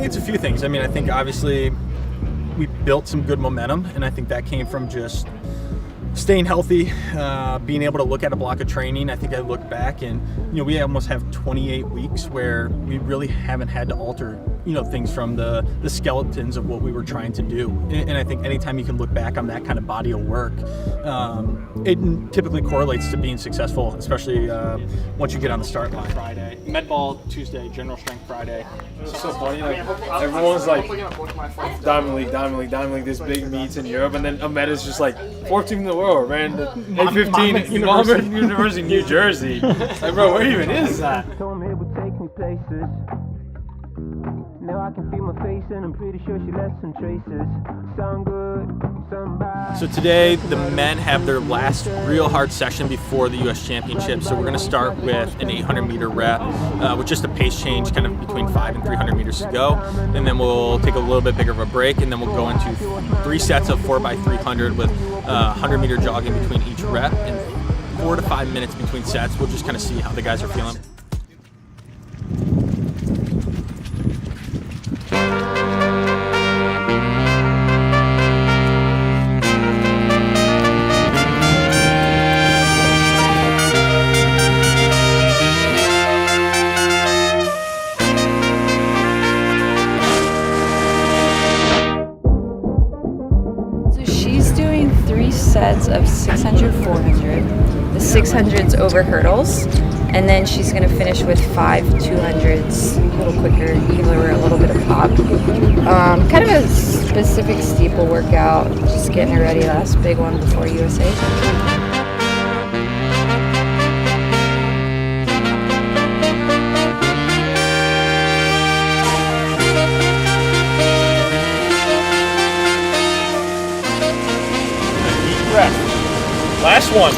it's a few things. I mean, I think obviously we built some good momentum, and I think that came from just staying healthy, being able to look at a block of training. I think I look back and, we almost have 28 weeks where we really haven't had to alter, things from the skeletons of what we were trying to do. And I think anytime you can look back on that kind of body of work, it typically correlates to being successful, especially once you get on the start line. Friday, med ball Tuesday, general strength Friday. It's so funny, like, everyone's like, Diamond League, this big meets in Europe, and then Ahmed is just like, 14th in the world, ran the A15 University, New Jersey. Like, bro, where even is that? Now I can feel my face and I'm pretty sure she left some traces. Sound good, somebody. So today the men have their last real hard session before the U.S. Championship. So we're going to start with an 800 meter rep with just a pace change kind of between 5 and 300 meters to go. And then we'll take a little bit bigger of a break, and then we'll go into 3 sets of 4x300 with 100 meter jogging between each rep and 4 to 5 minutes between sets. We'll just kind of see how the guys are feeling. Sets of 600, 400. The 600's over hurdles, and then she's going to finish with 5 200s, a little quicker, give her a little bit of pop. Kind of a specific steeple workout, just getting her ready, last big one before USA. Last one.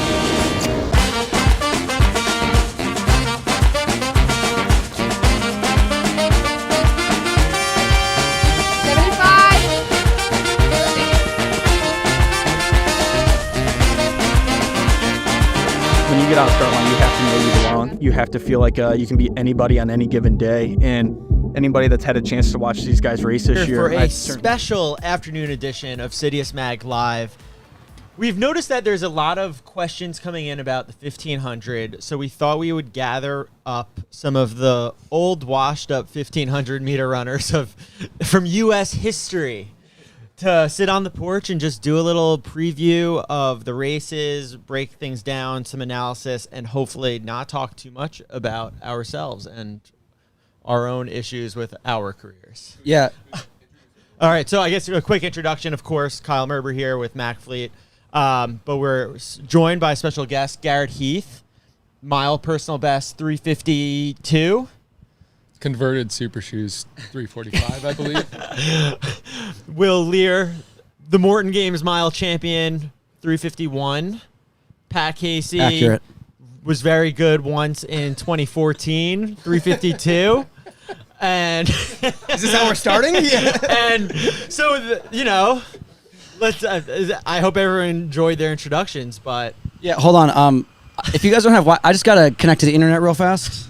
When you get out of the start line, you have to know you belong. You have to feel like you can beat anybody on any given day. And anybody that's had a chance to watch these guys race this year. For a special afternoon edition of CITIUS Mag Live. We've noticed that there's a lot of questions coming in about the 1500, so we thought we would gather up some of the old washed-up 1500-meter runners from U.S. history to sit on the porch and just do a little preview of the races, break things down, some analysis, and hopefully not talk too much about ourselves and our own issues with our careers. Yeah. All right, so I guess a quick introduction, of course, Kyle Merber here with Mac Fleet. But we're joined by a special guest, Garrett Heath, mile personal best 352. Converted super shoes 345, I believe. Will Lear, the Morton Games mile champion 351. Pat Casey Accurate. Was very good once in 2014 352. And Is this how we're starting? Yeah. And so let's. I hope everyone enjoyed their introductions, but Yeah, hold on. If you guys don't have I just gotta connect to the internet real fast.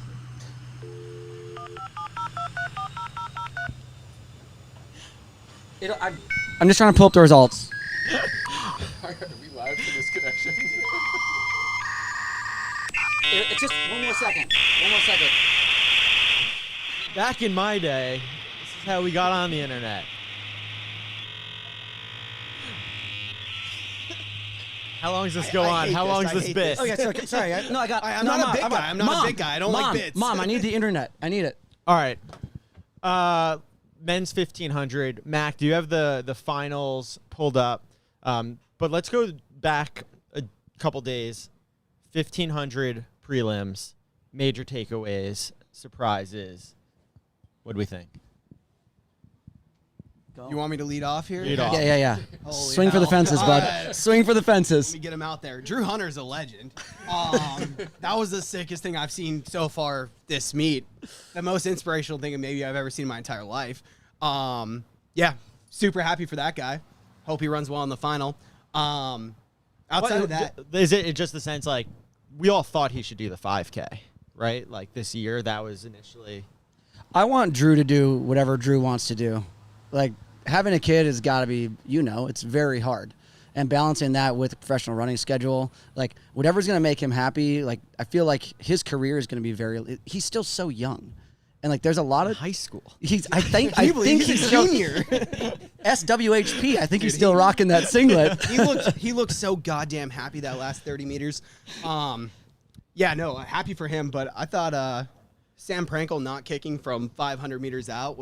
I'm just trying to pull up the results. Are we live for this connection? It's just one more second. One more second. back in my day, this is how we got on the internet. How long does this go on? How long is this bit? Oh, yeah, sorry. I'm not a big guy. I'm not a big guy. I don't like bits. Mom, I need the internet. I need it. All right. Men's 1500. Mac, do you have the finals pulled up? But let's go back a couple days. 1500 prelims, major takeaways, surprises. What do we think? You want me to lead off here? Lead off. Yeah. Holy Swing for the hell. fences, bud. Alright. Swing for the fences. Let me get him out there. Drew Hunter's a legend. That was the sickest thing I've seen so far this meet. The most inspirational thing maybe I've ever seen in my entire life. Yeah, super happy for that guy. Hope he runs well in the final. Outside of that, is it just the sense like we all thought he should do the 5K, right? Like this year, that was initially. I want Drew to do whatever Drew wants to do. Like, having a kid has got to be, it's very hard. And balancing that with a professional running schedule, like, whatever's going to make him happy, like, I feel like his career is going to be he's still so young. And, like, there's a lot of high school. I think he's a junior. SWHP. I think he's still rocking that singlet. He looked so goddamn happy that last 30 meters. Happy for him. But I thought Sam Prankel not kicking from 500 meters out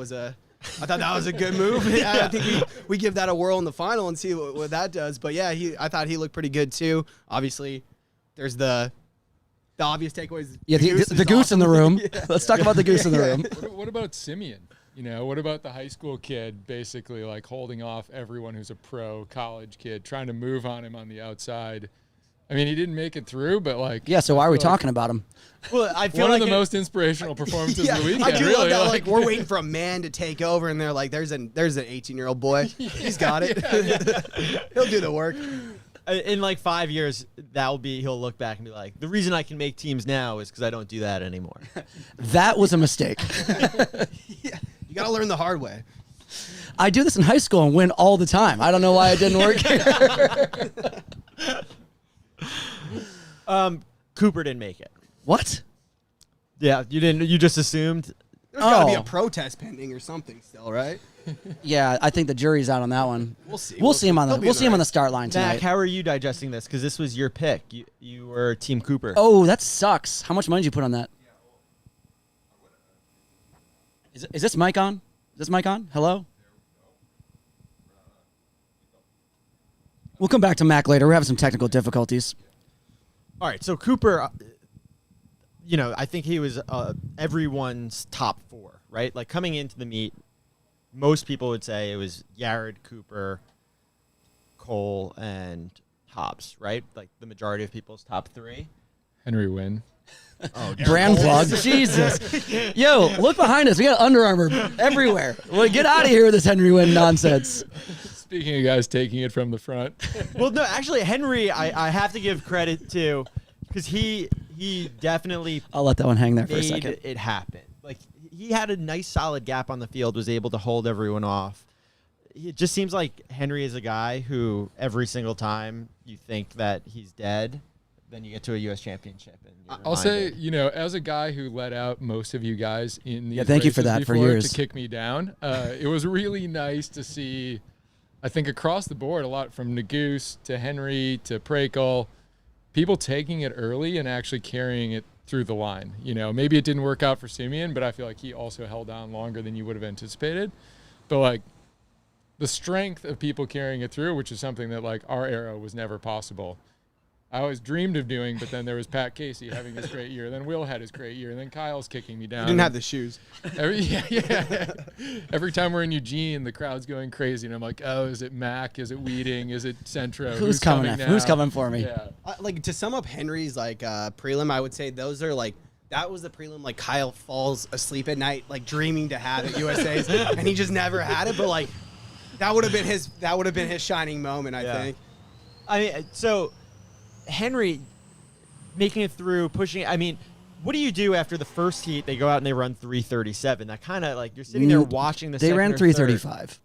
I thought that was a good move. I think we give that a whirl in the final and see what that does. But yeah, I thought he looked pretty good too. Obviously, there's the obvious takeaways. Yeah, the goose in the room. Yeah. Let's talk about the goose in the room. What about Simeon? What about the high school kid basically like holding off everyone who's a pro college kid, trying to move on him on the outside? I mean, he didn't make it through, but like... Yeah, so why are we talking about him? Well, I feel one like of the most inspirational performances of the weekend. I do really. love that. Like, we're waiting for a man to take over, and they're like, there's an 18-year-old boy. He's got it. He'll do the work. In like 5 years, he'll look back and be like, the reason I can make teams now is because I don't do that anymore. That was a mistake. Yeah, you got to learn the hard way. I do this in high school and win all the time. I don't know why it didn't work here. Cooper didn't make it. What? Yeah, you didn't. You just assumed. There's got to be a protest pending or something still, right? Yeah, I think the jury's out on that one. We'll see. We'll see him on the start line tonight. Zach, how are you digesting this? Because this was your pick. You were Team Cooper. Oh, that sucks. How much money did you put on that? Is this mic on? Is this mic on? Hello? We'll come back to Mac later. We're having some technical difficulties. All right, so Cooper, I think he was everyone's top 4, right? Like coming into the meet, most people would say it was Yared, Cooper, Cole, and Hobbs, right? Like the majority of people's top 3. Henry Wynn. Oh, brand plug. Jesus. Yo, look behind us. We got Under Armour everywhere. Well, get out of here with this Henry Wynn nonsense. Speaking of guys taking it from the front. Well, no, actually, Henry, I have to give credit to, because he definitely I'll let that one hang there for a made second. it happen. Like, he had a nice, solid gap on the field, was able to hold everyone off. It just seems like Henry is a guy who every single time you think that he's dead, then you get to a U.S. championship. And you're I'll say, reminded. as a guy who let out most of you guys in these thank you for races that for before years. to kick me down, it was really nice to see, I think across the board, a lot from Nagoose to Henry to Prakel, people taking it early and actually carrying it through the line. Maybe it didn't work out for Simeon, but I feel like he also held on longer than you would have anticipated. But like the strength of people carrying it through, which is something that like our era was never possible. I always dreamed of doing, but then there was Pat Casey having his great year. Then Will had his great year. And then Kyle's kicking me down. You didn't have the shoes. Every time we're in Eugene, the crowd's going crazy. And I'm like, oh, is it Mac? Is it Weeding? Is it Centro? Who's coming now? Who's coming for me? Yeah. Like, to sum up Henry's prelim, I would say those are that was the prelim. Like, Kyle falls asleep at night, like dreaming to have it USA's, and he just never had it. But like, that would have been his shining moment, I think. I mean, so Henry making it through, pushing. I mean, what do you do after the first heat? They go out and they run 3:37. That kind of like you're sitting there watching the. They ran 3:35.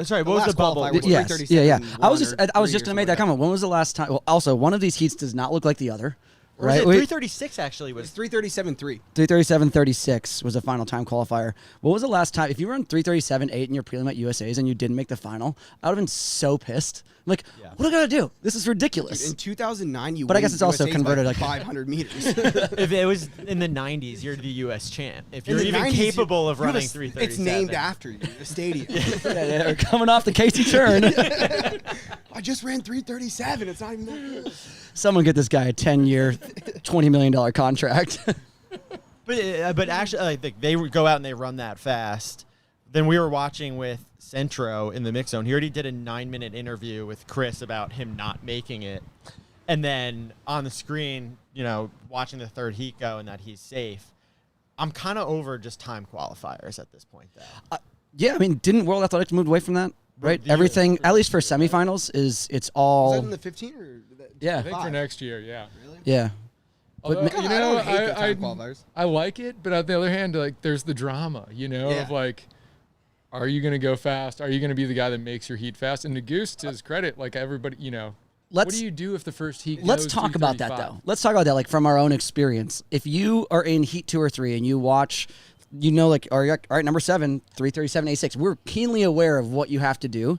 Sorry, what was the bubble? Yes, yeah. I was just going to make that comment. When was the last time? Well, also, one of these heats does not look like the other. Or right? 3:36 actually was 3:37.3. 3:37.36 was the final time qualifier. What was the last time? If you run 3:37.8 in your prelim at USA's and you didn't make the final, I would have been so pissed. Like, what do I gotta do? This is ridiculous. Dude, in 2009, but I guess it's also USA's converted like like 500 meters. If it was in the 90s, you're the U.S. champ. If you're In the even 90s, capable of you have running a- 3:37, It's named after you, the stadium. they're coming off the Casey turn. I just ran 3:37. It's not even that good. Someone get this guy a 10-year, $20 million contract. But actually, like, they would go out and they run that fast. Then we were watching with Centro in the mix zone. He already did a 9-minute interview with Chris about him not making it. And then on the screen, watching the third heat go and that he's safe. I'm kind of over just time qualifiers at this point, though. Yeah, I mean, didn't World Athletics move away from that? Right? Everything, at least for semifinals, it's all. Was that in the 15 or? Yeah. I think for next year, yeah. Really? Yeah. Although, But God, you I know, don't hate the time qualifiers. I like it, but on the other hand, like there's the drama, you know, Yeah. of like, are you going to go fast? Are you going to be the guy that makes your heat fast? And Naguse, to his credit, like everybody, you know, what do you do if the first heat Let's goes talk about that 335? though. Let's talk about that, like from our own experience. If you are in heat 2 or 3 and you watch, you know, like, all right, number 7, 337.86. We're keenly aware of what you have to do.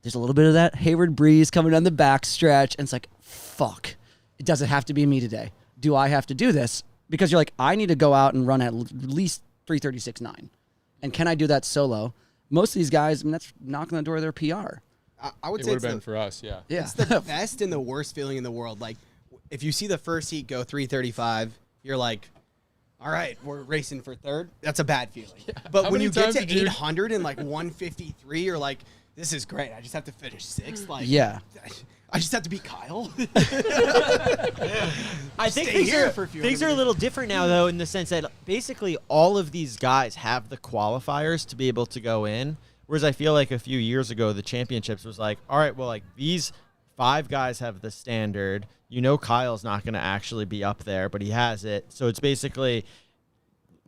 There's a little bit of that Hayward breeze coming down the back stretch, and it's like, fuck. It doesn't have to be me today. Do I have to do this? Because you're like, I need to go out and run at least 336.9. And can I do that solo? Most of these guys, I mean, that's knocking on the door of their PR. I would It say would it's have been the, for us, yeah. Yeah. it's the best and the worst feeling in the world. Like, if you see the first heat go 335, you're like, all right, we're racing for third. That's a bad feeling. But How when many you get times to did you- 800 and like 153, you're like, this is great. I just have to finish 6th. Like, Yeah. I just have to beat Kyle. I think Stay here for a few things are a hundred little different now, though, in the sense that basically all of these guys have the qualifiers to be able to go in. Whereas I feel like a few years ago, the championships was like, all right, well, like these 5 guys have the standard. You know, Kyle's not going to actually be up there, but he has it. So it's basically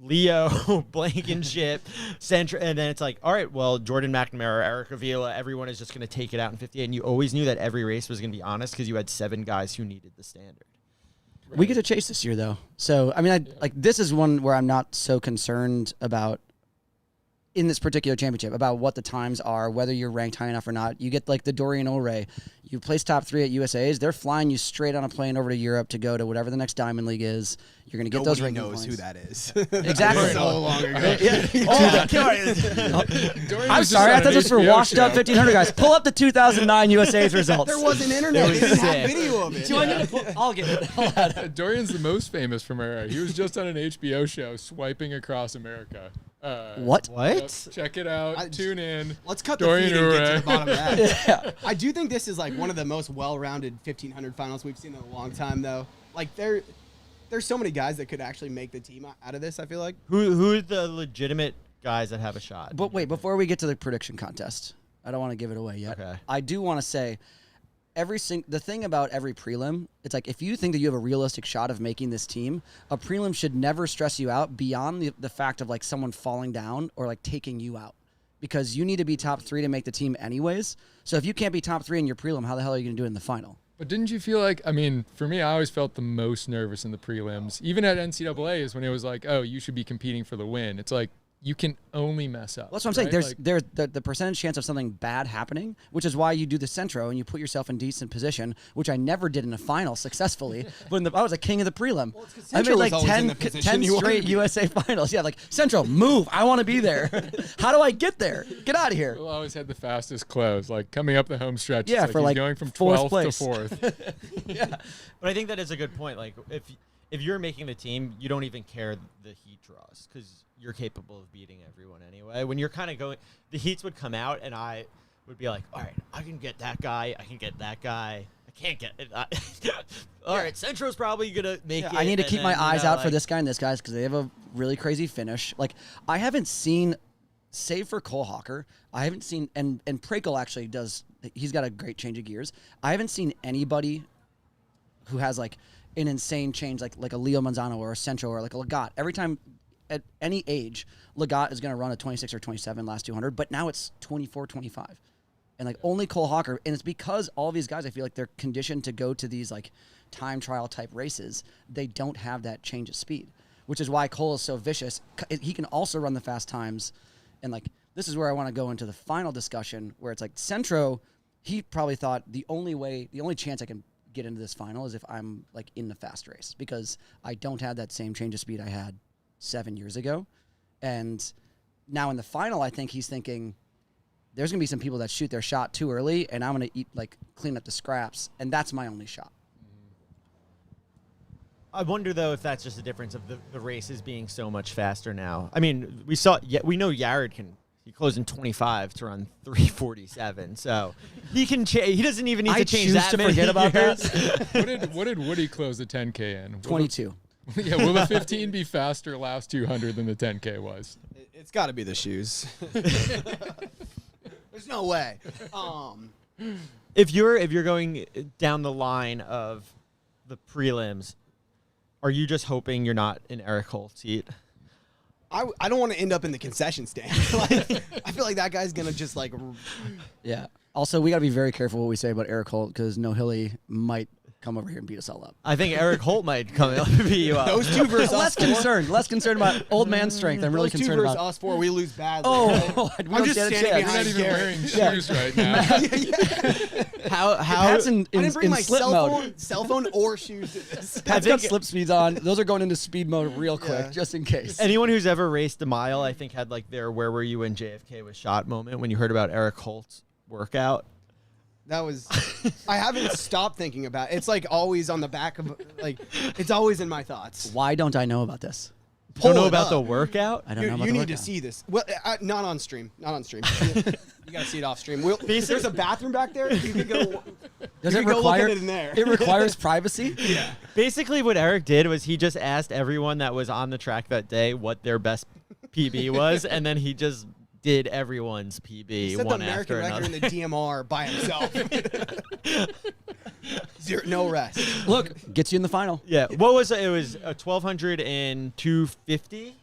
Leo, Blankenship, Centra, and then it's like, all right, well, Jordan McNamara, Eric Avila, everyone is just going to take it out in 58. And you always knew that every race was going to be honest because you had 7 guys who needed the standard. We get to chase this year, though. So, I mean, like this is one where I'm not so concerned about in this particular championship about what the times are, whether you're ranked high enough or not. You get like the Dorian O'Ray. You place top 3 at USA's. They're flying you straight on a plane over to Europe to go to whatever the next Diamond League is. You're going to get those Nobody ranking knows points. who that is. Exactly. So long ago. I'm sorry. I thought this was for washed up 1,500 guys. Pull up the 2009 USA's results. There wasn't internet. They didn't have video of it. Do I need to pull? I'll get it. Dorian's the most famous from our era. He was just on an HBO show swiping across America. What? What? Check it out. Tune in. Let's cut the Dorian feed and get to Ure. the bottom of that. Yeah. I do think this is like one of the most well-rounded 1,500 finals we've seen in a long time, though. Like there's so many guys that could actually make the team out of this. I feel like. Who are the legitimate guys that have a shot? But wait, before we get to the prediction contest, I don't want to give it away yet. Okay. I do want to say the thing about every prelim, it's like if you think that you have a realistic shot of making this team, a prelim should never stress you out beyond the fact of like someone falling down or like taking you out. Because you need to be top 3 to make the team anyways. So if you can't be top 3 in your prelim, how the hell are you going to do it in the final? But didn't you feel like, I mean, for me, I always felt the most nervous in the prelims. Even at NCAA is when it was like, oh, you should be competing for the win. It's like, you can only mess up. Well, that's what I'm saying. right? There's the percentage chance of something bad happening, which is why you do the Centro and you put yourself in decent position, which I never did in a final successfully. But I was a king of the prelim. I made Centro like was always in 10, the position 10 you wanted to straight be. USA finals. Yeah, like Centro, move. I want to be there. How do I get there? Get out of here. We'll always had the fastest close, like coming up the home stretch. Yeah, it's like for he's like going from fourth 12th place. to 4th. But I think that is a good point. Like, if you're making the team, you don't even care the heat draws because you're capable of beating everyone anyway. When you're kind of going, the heats would come out, and I would be like, all right, I can get that guy. I can get that guy. I can't get it. All right, Centro's probably going to make it. I need to and keep then, my you eyes know, out for like- this guy and this guy's because they have a really crazy finish. Like, I haven't seen, save for Cole Hawker, I haven't seen, and Prekel actually does, he's got a great change of gears. I haven't seen anybody who has like an insane change, like a Leo Manzano or a Centro or like a Legat. Every time at any age, Legat is going to run a 26 or 27 last 200, but now it's 24, 25. And like only Cole Hawker, and it's because all these guys, I feel like they're conditioned to go to these like time trial type races. They don't have that change of speed, which is why Cole is so vicious. He can also run the fast times. And like, this is where I want to go into the final discussion where it's like Centro, he probably thought the only chance I can get into this final is if I'm like in the fast race because I don't have that same change of speed I had 7 years ago. And now in the final, I think he's thinking there's going to be some people that shoot their shot too early and I'm going to clean up the scraps. And that's my only shot. I wonder though if that's just a difference of the races being so much faster now. I mean, we know Yared he closed in 25 to run 3:47, so he can he doesn't even need to change choose that to many forget about years. What did Woody close the 10K in? 22. Yeah, will the 15 be faster last 200 than the 10K was? It's got to be the shoes. There's no way. If you're going down the line of the prelims, Are you just hoping you're not in Eric Holt's seat? I don't want to end up in the concession stand. Like, I feel like that guy's gonna just like. Yeah. Also, we got to be very careful what we say about Eric Holt because No Hilly might come over here and beat us all up. I think Eric Holt might come and beat you up. Those two versus us four. Less concerned about old man strength. I'm really Those two concerned versus about. us four, we lose badly. Oh, we I'm don't just stand a standing chance. You're behind not even wearing shoes right now. How Pat's in I didn't bring my slip mode. cell phone or shoes to this. Pat's got slip speeds on. Those are going into speed mode real quick, Yeah. just in case. anyone who's ever raced a mile, I think, had like their "Where were you when JFK was shot" moment when you heard about Eric Holt's workout. That was. I haven't stopped thinking about it. It's like always on the back of like. It's always in my thoughts. Why don't I know about this? Don't know Pull it about up. the workout. I don't know You about the need to workout. see this. Well, not on stream. Not on stream. You gotta see it off stream. There's a bathroom back there. You can go. Does you it can go look require at it in there. It requires privacy? Yeah. Basically, what Eric did was he just asked everyone that was on the track that day what their best PB was, and then he just did everyone's PB He set the one American after record another. in the DMR by himself. No rest. Look, gets you in the final. Yeah, what was it? It was a 1200 and 250.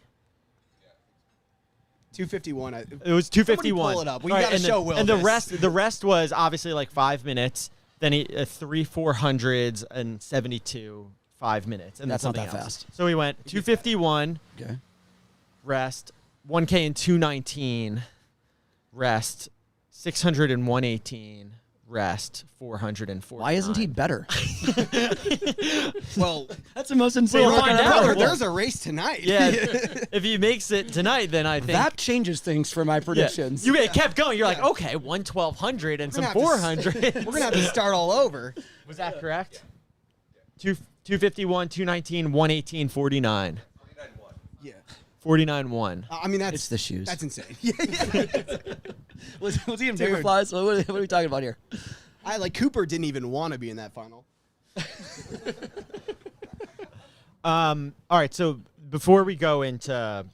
251. It was 251. Somebody pull it up. We All right, gotta and show Will And the this. rest was obviously like 5 minutes. Then he 3 400s and 72 5 minutes, and That's then not something that else. fast. So we went 251 Okay. rest, 1K and 219 rest, 600 and 118 rest, 404. Why isn't he better? Well, That's the most insane. We'll record find I've out. ever brother, heard. there's a race tonight. Yeah, if he makes it tonight, then I think That changes things for my yeah. predictions. You kept going. You're like, okay, 1200 and some We're gonna have to 400. We're gonna have to start all over. Was that correct? 251, 219, 118, 49. Yeah. 49-1. I mean, that's It's the shoes. That's insane. Yeah. was he in Dude. paper flies? What are we talking about here? Cooper didn't even want to be in that final. All right, so before we go into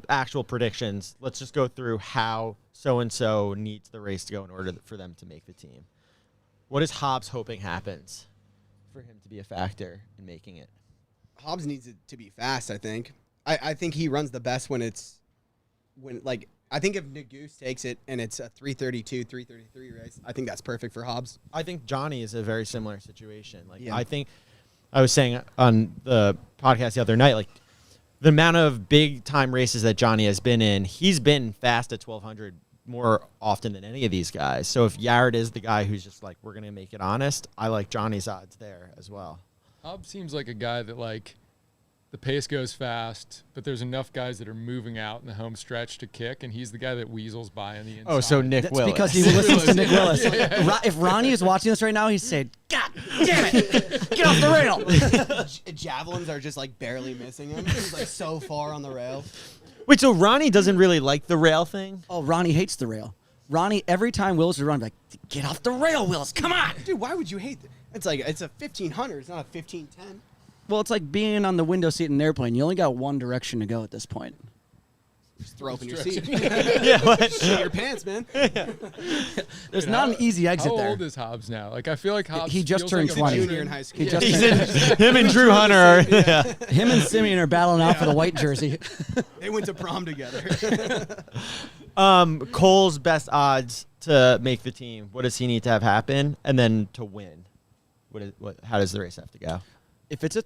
actual predictions, let's just go through how so-and-so needs the race to go in order for them to make the team. What is Hobbs hoping happens for him to be a factor in making it? Hobbs needs it to be fast, I think. I think he runs the best I think if Nagoose takes it and it's a 332, 333 race, I think that's perfect for Hobbs. I think Johnny is a very similar situation. Yeah. I think I was saying on the podcast the other night, like the amount of big time races that Johnny has been in, he's been fast at 1200 more often than any of these guys. So if Yared is the guy who's just like, we're going to make it honest, I like Johnny's odds there as well. Hobbs seems like a guy that the pace goes fast, but there's enough guys that are moving out in the home stretch to kick, and he's the guy that weasels by on the inside. Oh, so Nick That's Willis. because he listens to Nick Willis. If Ronnie is watching this right now, he's saying, God damn it, get off the rail. Javelins are just barely missing him. He's so far on the rail. Wait, so Ronnie doesn't really like the rail thing? Oh, Ronnie hates the rail. Ronnie, every time Willis would run, like, get off the rail, Willis, come on. Dude, why would you hate that? It's a 1500. It's not a 1510. Well, it's like being on the window seat in an airplane. You only got one direction to go at this point. Just throw open your seat. Yeah, what? Shit your pants, man. There's not an easy exit How there. old is Hobbs now? I feel like Hobbs. He just feels turned like a 20. Junior in high school. He just He's in, him and Drew Hunter are. Yeah. Him and Simeon are battling out for the white jersey. They went to prom together. Cole's best odds to make the team. What does he need to have happen, and then to win? How does the race have to go? If it's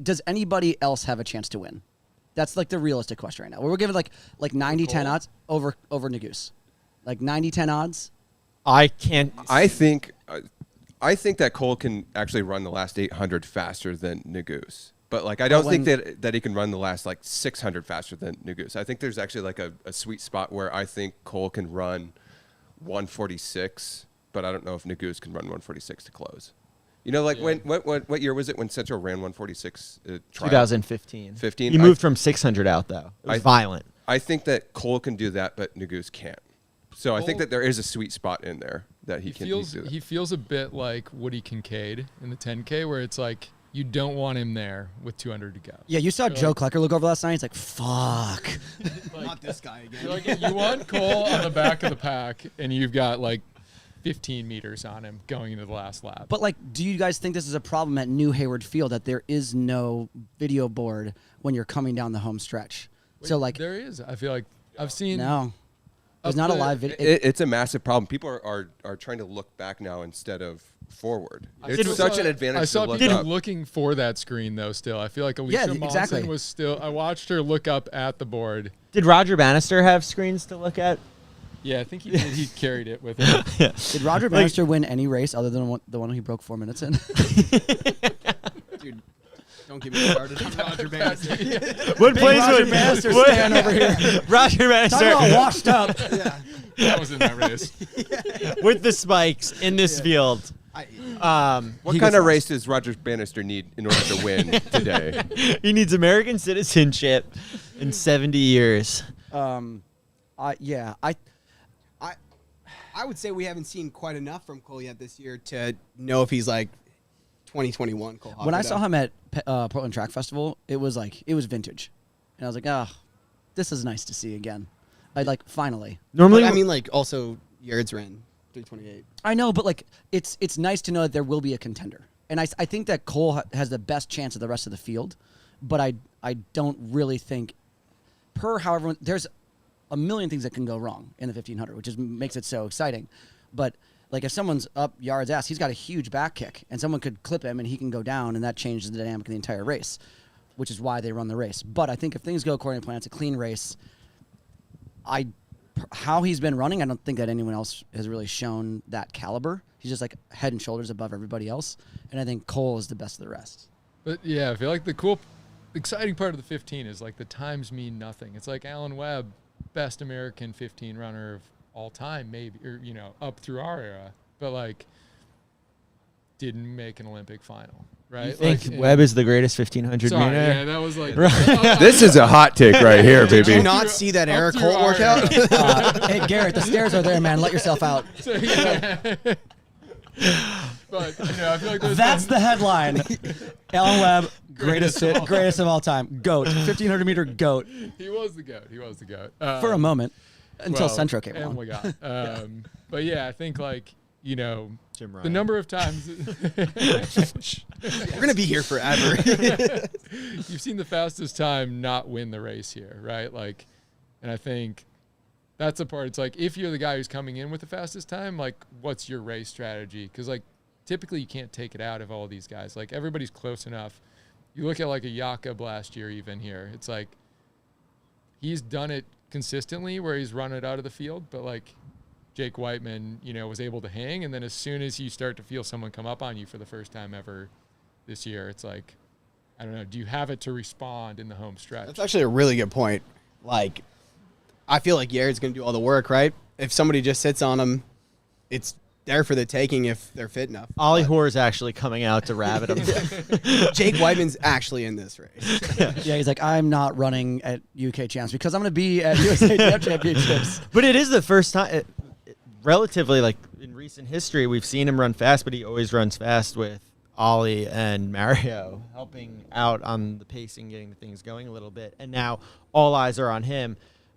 does anybody else have a chance to win? That's the realistic question right now. We're giving like 90-10 odds over Nagoose. Like 90-10 odds. I can't. I think that Cole can actually run the last 800 faster than Nagoose. But I don't think that he can run the last 600 faster than Nagoose. I think there's actually a sweet spot where I think Cole can run 146, but I don't know if Nagoose can run 146 to close. When what year was it when Central ran 146? 2015. 15. He moved from 600 out though. It was violent. I think that Cole can do that, but Nagoose can't. So I think that there is a sweet spot in there that he can do that. He feels a bit like Woody Kincaid in the 10K, where it's you don't want him there with 200 to go. Yeah, you saw Joe Klecker look over last night. He's like, fuck. Not this guy again. You want Cole on the back of the pack, and you've got 15 meters on him going into the last lap. But, like, do you guys think this is a problem at New Hayward Field, that there is no video board when you're coming down the home stretch? So, like, there is. I feel like I've seen. no. There's up not a there- live video. It's a massive problem. People are trying to look back now instead of forward. It's such an advantage I saw to look people up. looking for that screen though. Still, I feel like Alicia Monson exactly. was still. I watched her look up at the board. Did Roger Bannister have screens to look at? Yeah, I think he did. He carried it with him. Did Roger Bannister win any race other than the one he broke 4 minutes in? Dude, don't get me started on Roger Bannister. What plays Roger would Bannister stand over here? Roger Talking Bannister about washed up. That was in that race. with the spikes in this field. What He kind gets of lost. race does Roger Bannister need in order to win today? He needs American citizenship in 70 years. I would say we haven't seen quite enough from Cole yet this year to know if he's like 2021 Cole. When I Hockenda. saw him at Portland Track Festival, it was vintage, and I was like, oh, this is nice to see again. Finally. Normally, But I mean, like, also Yard's ran 328. I know, but like it's nice to know that there will be a contender, and I think that Cole has the best chance of the rest of the field, but I don't really think however there's a million things that can go wrong in the 1500, which makes it so exciting, but like if someone's up Yard's ass, he's got a huge back kick, and someone could clip him and he can go down, and that changes the dynamic of the entire race, which is why they run the race. But I think if things go according to plan, it's a clean race. How he's been running, I don't think that anyone else has really shown that caliber. He's just like head and shoulders above everybody else, and I think Cole is the best of the rest. But yeah, I feel like the exciting part of the 15 is like the times mean nothing. It's like Alan Webb, best American 15 runner of all time, maybe, or up through our era, but like didn't make an Olympic final, right? you think like, Webb is the greatest 1500 Sorry, meter? yeah, that was like. This is a hot take right here, Did baby. you not see that Eric through Holt our workout? Hey Garrett, the stairs are there, man. Let yourself out. So, yeah. But I feel like That's the headline. Alan Webb, greatest of all time, GOAT, 1500 meter GOAT he was the goat. He was the goat for a moment until well, Centro came and along. we got. But yeah, I think like Jim the Ryan. number of times We're gonna be here forever. you've seen the fastest time not win the race here, right? Like, and I think that's the part. It's like if you're the guy who's coming in with the fastest time, like what's your race strategy? Because like typically you can't take it out of all these guys. Like everybody's close enough. You look at like a Jakob last year, even here, it's like he's done it consistently where he's run it out of the field, but like Jake Whiteman, was able to hang, and then as soon as you start to feel someone come up on you for the first time ever this year, it's like, I don't know, do you have it to respond in the home stretch? That's actually a really good point. Like, I feel like Yard's gonna do all the work, right? If somebody just sits on him, it's there for the taking if they're fit enough. Ollie Hoare is actually coming out to rabbit him. Jake Whiteman's actually in this race. Yeah, he's like, I'm not running at UK Champs because I'm going to be at USA Championships. But it is the first time, relatively, like in recent history, we've seen him run fast, but he always runs fast with Ollie and Mario helping out on the pacing, getting the things going a little bit. And now all eyes are on him.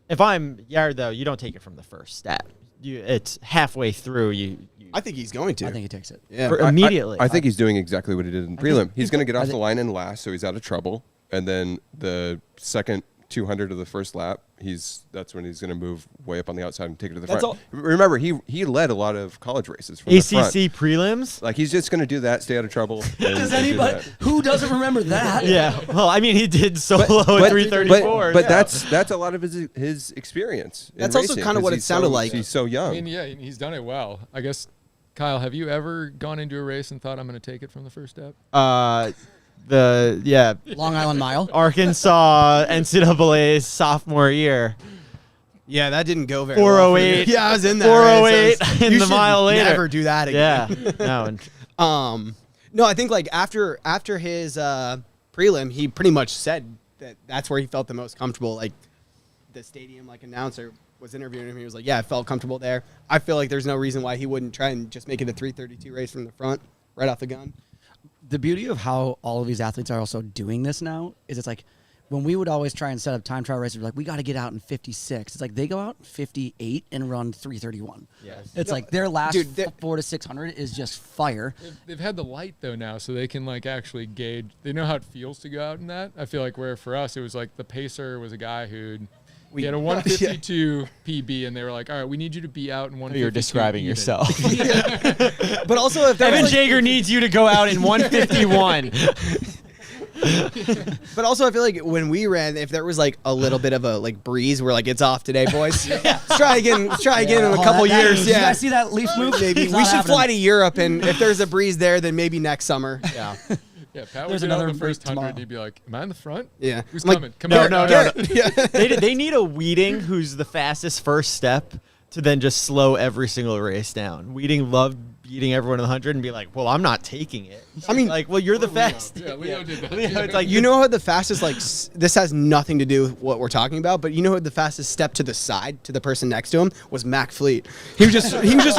If I'm Yard, though, you don't take it from the first step. It's halfway through. I think he's going to. I think he takes it. Yeah. Immediately. I think he's doing exactly what he did in prelim. He's going to get off the line in last, so he's out of trouble. And then the second 200 of the first lap, that's when he's going to move way up on the outside and take it to the That's front. all- Remember, he led a lot of college races from the front. ACC prelims? Like he's just going to do that, stay out of trouble. Does anybody who doesn't remember that? Yeah. Well, I mean, he did solo at 334. But that's a lot of his experience. in That's also racing, kind of 'cause what it he's sounded so- like. He's so young. I mean, yeah, he's done it well. I guess, Kyle, have you ever gone into a race and thought I'm going to take it from the first step? Long Island Mile. Arkansas NCAA's sophomore year. Yeah, that didn't go very well. 408. Yeah, I was in that 408 race. in You the should mile later. Never do that again. Yeah. No. And No, I think like after his prelim, he pretty much said that that's where he felt the most comfortable. Like the stadium announcer was interviewing him. He was like, "Yeah, I felt comfortable there." I feel like there's no reason why he wouldn't try and just make it a 332 race from the front, right off the gun. The beauty of how all of these athletes are also doing this now is it's like when we would always try and set up time trial races, we're like, we got to get out in 56. It's like they go out in 58 and run 3:31. Yes. It's like their last Dude, they're- 4 to 600 is just fire. They've had the light though now, so they can like actually gauge. They know how it feels to go out in that. I feel like where for us it was like the pacer was a guy who'd he had a 152 PB, and they were like, all right, we need you to be out in 152. You're describing even." yourself. But also, if there Evan was, like, Jaeger needs you to go out in 151. but also, I feel like when we ran, if there was like a little bit of a like breeze, we're like, it's off today, boys. Let's try again. Let's try again in a couple years. You Yeah, guys see that leaf move? maybe It's we not should happening. fly to Europe, and if there's a breeze there, then maybe next summer. Yeah. Yeah, Pat There's would get out another the first break 100. tomorrow. He'd be like, am I in the front? Yeah. Who's I'm like, coming? Come No, on. no, Garrett, no. Garrett. They need a Weeding who's the fastest first step to then just slow every single race down. Weeding loved beating everyone in the 100 and be like, well, I'm not taking it. I mean, like, well, you're the fast. Yeah, Leo did that. Leo, it's like You know how the fastest, like, this has nothing to do with what we're talking about, but you know how the fastest step to the side to the person next to him was Mac Fleet. He would just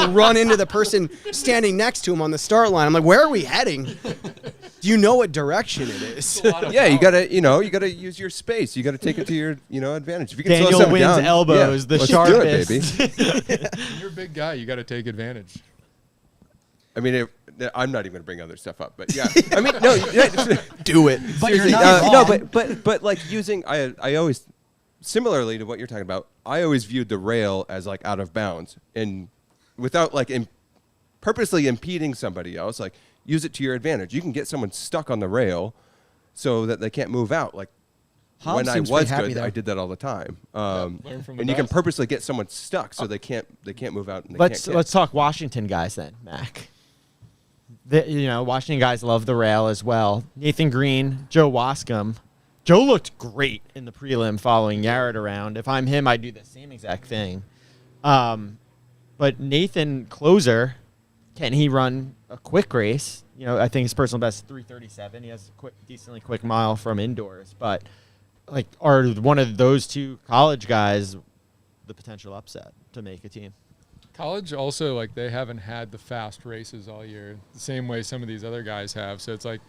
run into the person standing next to him on the start line. I'm like, where are we heading? Do you know what direction it is? Yeah, you gotta use your space. You gotta take it to your advantage. If you can slow Daniel someone wins down, elbows, the let's sharpest. do it, baby. You're a big guy. You got to take advantage. I mean, I'm not even gonna bring other stuff up, but yeah. I mean, no, Do it. But you're seriously, not no, wrong. but like using, I always, similarly to what you're talking about, I always viewed the rail as like out of bounds and without like purposely impeding somebody else, like use it to your advantage. You can get someone stuck on the rail so that they can't move out. Like Hobbs when I seems was pretty happy good, there. I did that all the time. learn from the And you can best. purposely get someone stuck so they can't move out. And they Let's can't talk Washington guys then, Mac. Washington guys love the rail as well. Nathan Green, Joe Wascom. Joe looked great in the prelim following Yarrett around. If I'm him, I'd do the same exact thing. But Nathan Closer, can he run a quick race? I think his personal best is 3:37. He has a decently quick mile from indoors. But like, are one of those two college guys the potential upset to make a team? College also, like, they haven't had the fast races all year the same way some of these other guys have. So it's like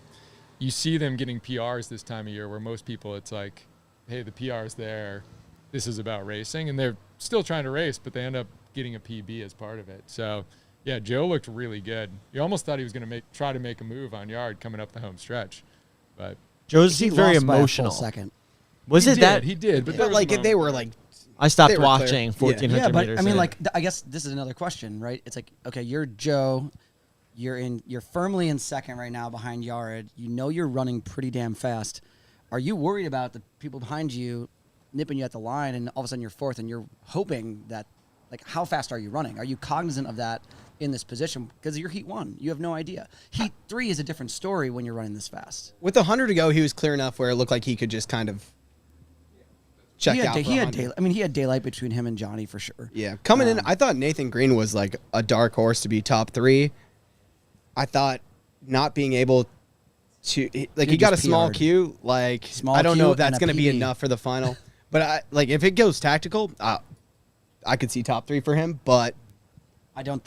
you see them getting PRs this time of year where most people it's like, hey, the PR's there. This is about racing. And they're still trying to race, but they end up getting a PB as part of it. So, yeah, Joe looked really good. You almost thought he was going to try to make a move on yard coming up the home stretch. But Joe's He very lost by a full emotional. second. Was he it did, that? he did. But, there But was a like, moment they were where- like, I stopped They were clear. watching Yeah. 1,400 Yeah, but meters. I mean, in. like, I guess this is another question, right? It's like, okay, you're Joe, you're firmly in second right now behind Yared. You know you're running pretty damn fast. Are you worried about the people behind you nipping you at the line, and all of a sudden you're fourth, and you're hoping that, like, how fast are you running? Are you cognizant of that in this position? Because you're Heat 1, you have no idea. Heat 3 is a different story when you're running this fast. with 100 to go, he was clear enough where it looked like he could just kind of check out. He for had 100. daylight. I mean, he had daylight between him and Johnny for sure. Yeah, coming in, I thought Nathan Green was like a dark horse to be top 3. I thought not being able to like he got a just small PR'd. queue. Like Small I don't know queue if that's and a going to be PB. enough for the final. But if it goes tactical, I could see top 3 for him. But I don't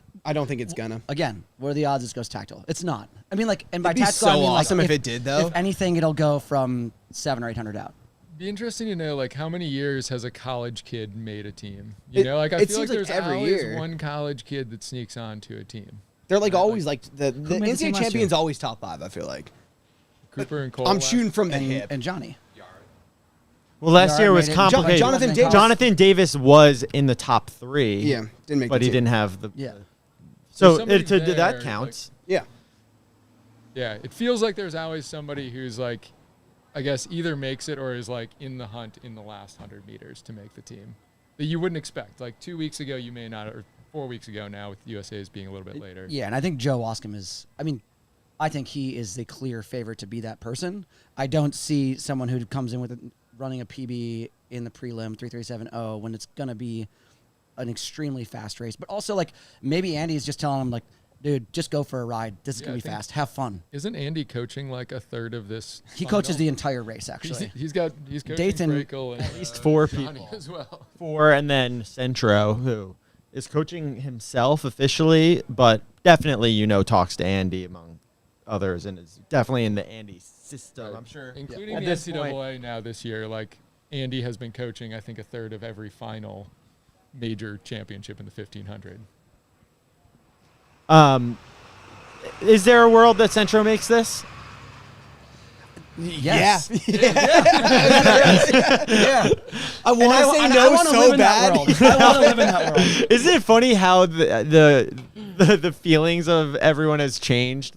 think it's gonna. Again, what are the odds this goes tactile? It's not. I mean, like, and by It'd be tactical, so I mean, awesome like, if it did, though. If anything, it'll go from 700 or 800 out. Be interesting to know, like, how many years has a college kid made a team? It- I it feel like seems like there's every always year. one college kid that sneaks on to a team. They're like always like the made the team NCAA last champions year? always top 5. I feel like Cooper and Cole. I'm last- shooting from the And, hip. and Johnny. well, last Yard year was made it. complicated. Jonathan Davis. Jonathan Davis was in the top 3. Yeah, didn't make but the he team. didn't have the. Yeah. So somebody there, that like- counts. Yeah. Yeah, it feels like there's always somebody who's like, I guess either makes it or is like in the hunt in the last 100 meters to make the team that you wouldn't expect. Like 2 weeks ago, you may not, or 4 weeks ago now with USA's being a little bit later. Yeah, and I think Joe Wascom is. I mean, I think he is the clear favorite to be that person. I don't see someone who comes in with running a PB in the prelim 3:37.0 when it's gonna be an extremely fast race. But also, like, maybe Andy is just telling him, like, dude, just go for a ride. This is Yeah, gonna I be think- fast. Have fun. Isn't Andy coaching like a third of this? He final? coaches the entire race, actually. He's coaching Dathan- Brakel and At least 4 Johnny people. as well. 4, and then Centro, who is coaching himself officially, but definitely, talks to Andy among others, and is definitely in the Andy system. I'm sure, including at the this NCAA point. now this year. Like Andy has been coaching, I think, a third of every final major championship in the 1500. Is there a world that Centro makes this? Yes. Yeah. I want to say I no wanna so live in bad. that world. I want to live in that world. Isn't it funny how the feelings of everyone has changed?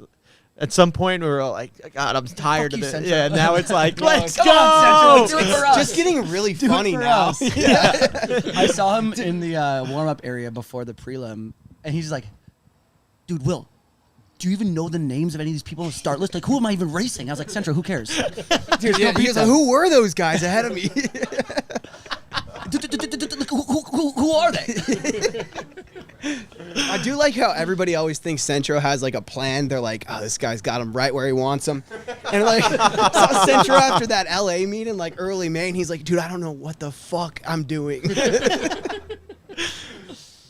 At some point, we were all like, God, I'm tired Fuck of you, it. Centro. Yeah, now it's like, let's Come go. on, Centro, do it for us. Just getting really Do it funny for now. us. I saw him in the warm-up area before the prelim, and he's like, dude, Will, do you even know the names of any of these people on the start list? Like, who am I even racing? I was like, Centro, who cares? Dude, yeah, he was like, who were those guys ahead of me? Who are they? I do like how everybody always thinks Centro has like a plan. They're like, oh, this guy's got him right where he wants him. And like, saw Centro after that LA meeting like early May, and he's like, dude, I don't know what the fuck I'm doing.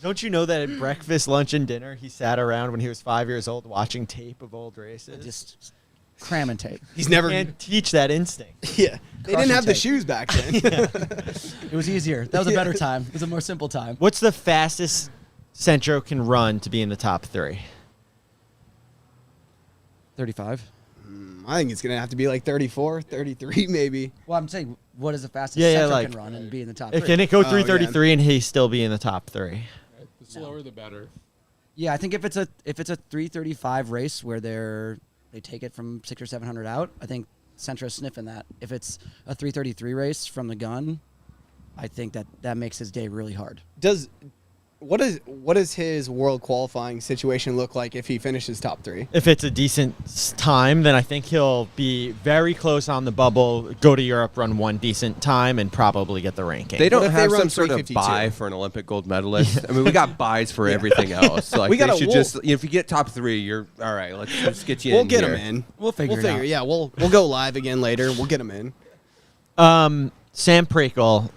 Don't you know that at breakfast, lunch, and dinner, he sat around when he was 5 years old watching tape of old races? Just cramming tape. He's never. Can't teach that instinct. Yeah, they didn't Crushing have the tape. shoes back then. It was easier. That was a better time. It was a more simple time. What's the fastest Centro can run to be in the top 3? 35. I think it's gonna have to be like 34, 33, maybe. Well, I'm saying, what is the fastest Yeah, Centro like- can run and be in the top Can 3? it go Oh, 333 and he still be in the top 3? The slower, the better. Yeah, I think if it's a 335 race where they take it from 600 or 700 out, I think Centro's sniffing that. If it's a 333 race from the gun, I think that makes his day really hard. What does his world qualifying situation look like if he finishes top 3? If it's a decent time, then I think he'll be very close on the bubble, go to Europe, run one decent time, and probably get the ranking. They What don't if they have run some sort of 352? buy for an Olympic gold medalist. I mean, we got buys for everything else. Like, We got they a should wolf. just, if you get top 3, you're all right. Let's get you We'll in get here. him in. We'll figure it out. Yeah, we'll go live again later. We'll get him in. Sam Prakel.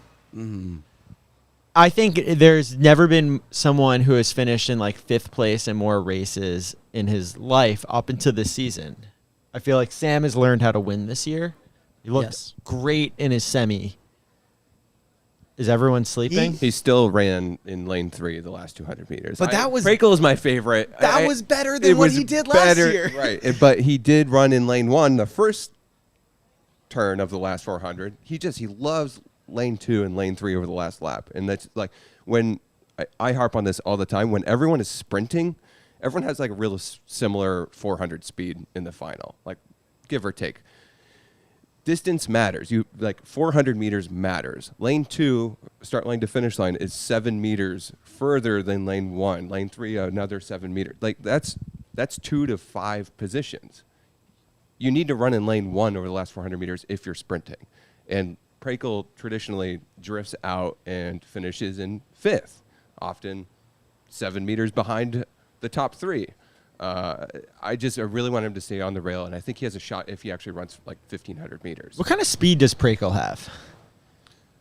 I think there's never been someone who has finished in like 5th place in more races in his life up until this season. I feel like Sam has learned how to win this year. He looked Yes. great in his semi. Is everyone sleeping? He still ran in lane 3 the last 200 meters. But that was- Prakel is my favorite. That was better than it what was he did last year. Right, but he did run in lane 1 the first turn of the last 400. He loves lane 2 and lane 3 over the last lap, and that's like when I harp on this all the time. When everyone is sprinting, everyone has like a real similar 400 speed in the final, like give or take. Distance matters. 400 meters matters. Lane 2, start line to finish line, is 7 meters further than lane 1. Lane 3, another 7 meters. Like that's 2 to 5 positions. You need to run in lane 1 over the last 400 meters if you're sprinting. And Prakel traditionally drifts out and finishes in 5th, often 7 meters behind the top 3. I really want him to stay on the rail, and I think he has a shot if he actually runs like 1,500 meters. What kind of speed does Prakel have?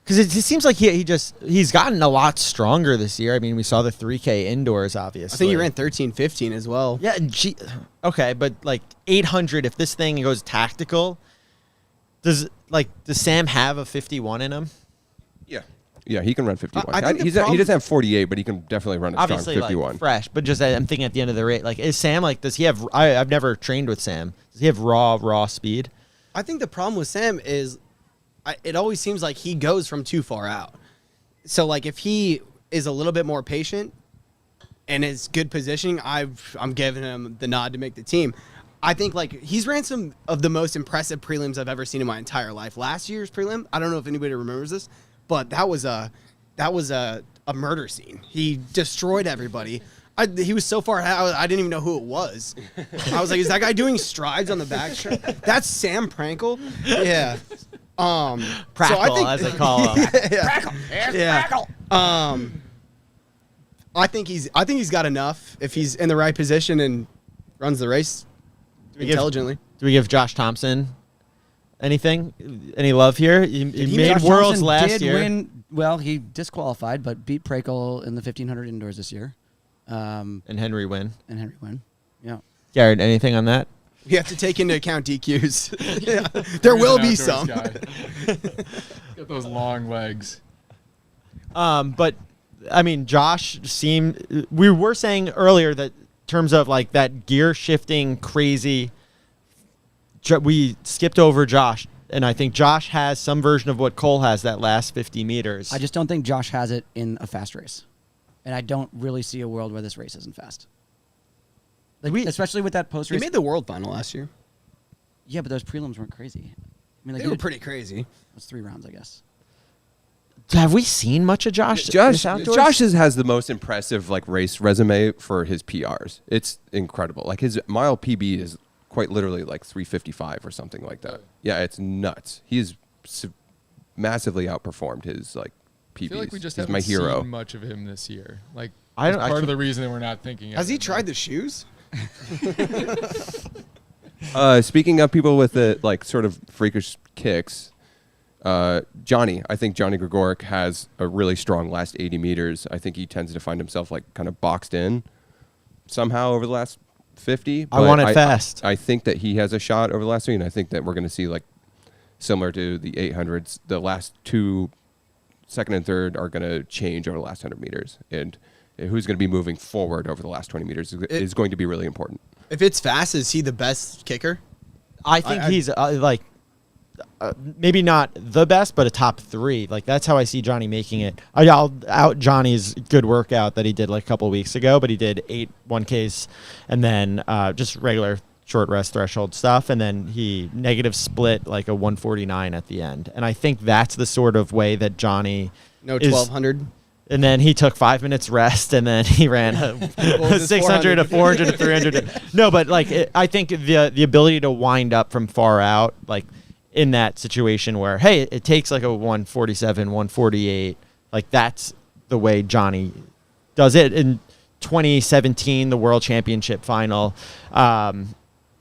Because it seems like he's gotten a lot stronger this year. I mean, we saw the 3K indoors, obviously. I think he ran 13:15 as well. Yeah, okay, but like 800, if this thing goes tactical, does Sam have a 51 in him? Yeah, he can run 51. I think the He problem- doesn't have 48, but he can definitely run a Obviously, strong 51. like fresh, but just I'm thinking at the end of the race, like is Sam like does he have? I've never trained with Sam. Does he have raw speed? I think the problem with Sam is it always seems like he goes from too far out. So like if he is a little bit more patient and is good positioning, I'm giving him the nod to make the team. I think like he's ran some of the most impressive prelims I've ever seen in my entire life. Last year's prelim, I don't know if anybody remembers this, but that was a murder scene. He destroyed everybody. He was so far out, I didn't even know who it was. I was like, is that guy doing strides on the back straight? That's Sam Prakel? Yeah. Prakel, so I think, as they call him. I think he's got enough if he's in the right position and runs the race intelligently. Do we give Josh Thompson anything? Any love here? He made Josh worlds Thompson last did year. Win, well, he disqualified, but beat Prakel in the 1500 indoors this year. And Henry win. And Henry win. Yeah. Garrett, anything on that? You have to take into account DQs. Yeah. There will be some. Got those long legs. But I mean, Josh seemed. We were saying earlier that in terms of like that gear shifting crazy. We skipped over Josh, and I think Josh has some version of what Cole has that last 50 meters. I just don't think Josh has it in a fast race, and I don't really see a world where this race isn't fast. Like especially with that post He race. made the world final last year. Yeah, but those prelims weren't crazy. I mean, like They were pretty crazy. It was 3 rounds, I guess. Have we seen much of Josh? Josh outdoors? has the most impressive like race resume for his PRs. It's incredible. Like his mile PB is quite literally like 3:55 or something like that. Yeah, it's nuts. He's massively outperformed his like PBs. I feel like we just He's haven't my hero. seen much of him this year. Like I don't- that's I part of can't- the reason that we're not thinking. Has of he him. tried the shoes? Speaking of people with the like sort of freakish kicks, Johnny. I think Johnny Gregoric has a really strong last 80 meters. I think he tends to find himself like kind of boxed in somehow over the last 50. I want it fast. I think that he has a shot over the last 3, and I think that we're going to see like similar to the 800s. The last 2, second and third, are going to change over the last 100 meters, and who's going to be moving forward over the last 20 meters is going to be really important. If it's fast, is he the best kicker? I think he's like maybe not the best, but a top 3. Like that's how I see Johnny making it. I'll out Johnny's good workout that he did like a couple of weeks ago, but he did 8 1Ks and then just regular short rest threshold stuff, and then he negative split like a 149 at the end. And I think that's the sort of way that Johnny No is- 1200. And then he took 5 minutes rest, and then he ran a was his 600, a 400, a 300. No, but like I think the ability to wind up from far out, like in that situation where hey, it takes like a 147, 148, like that's the way Johnny does it. In 2017, the World Championship final.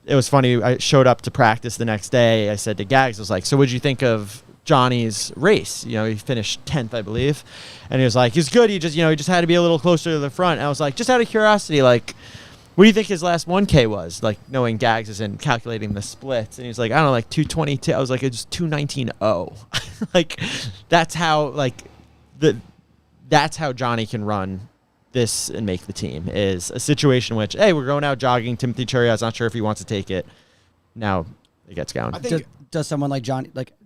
It was funny. I showed up to practice the next day. I said to Gags, I was like, "So what'd you think of Johnny's race? You know, he finished 10th, I believe." And he was like, "He's good. He just had to be a little closer to the front." And I was like, just out of curiosity, like, what do you think his last 1K was? Like, knowing Gags is in calculating the splits. And he's like, I don't know, like 222. I was like, it's 219.0. Like, that's how, like, that's how Johnny can run this and make the team, is a situation in which, hey, we're going out jogging. Timothy Chariot's not sure if he wants to take it. Now it gets going. I think Does someone like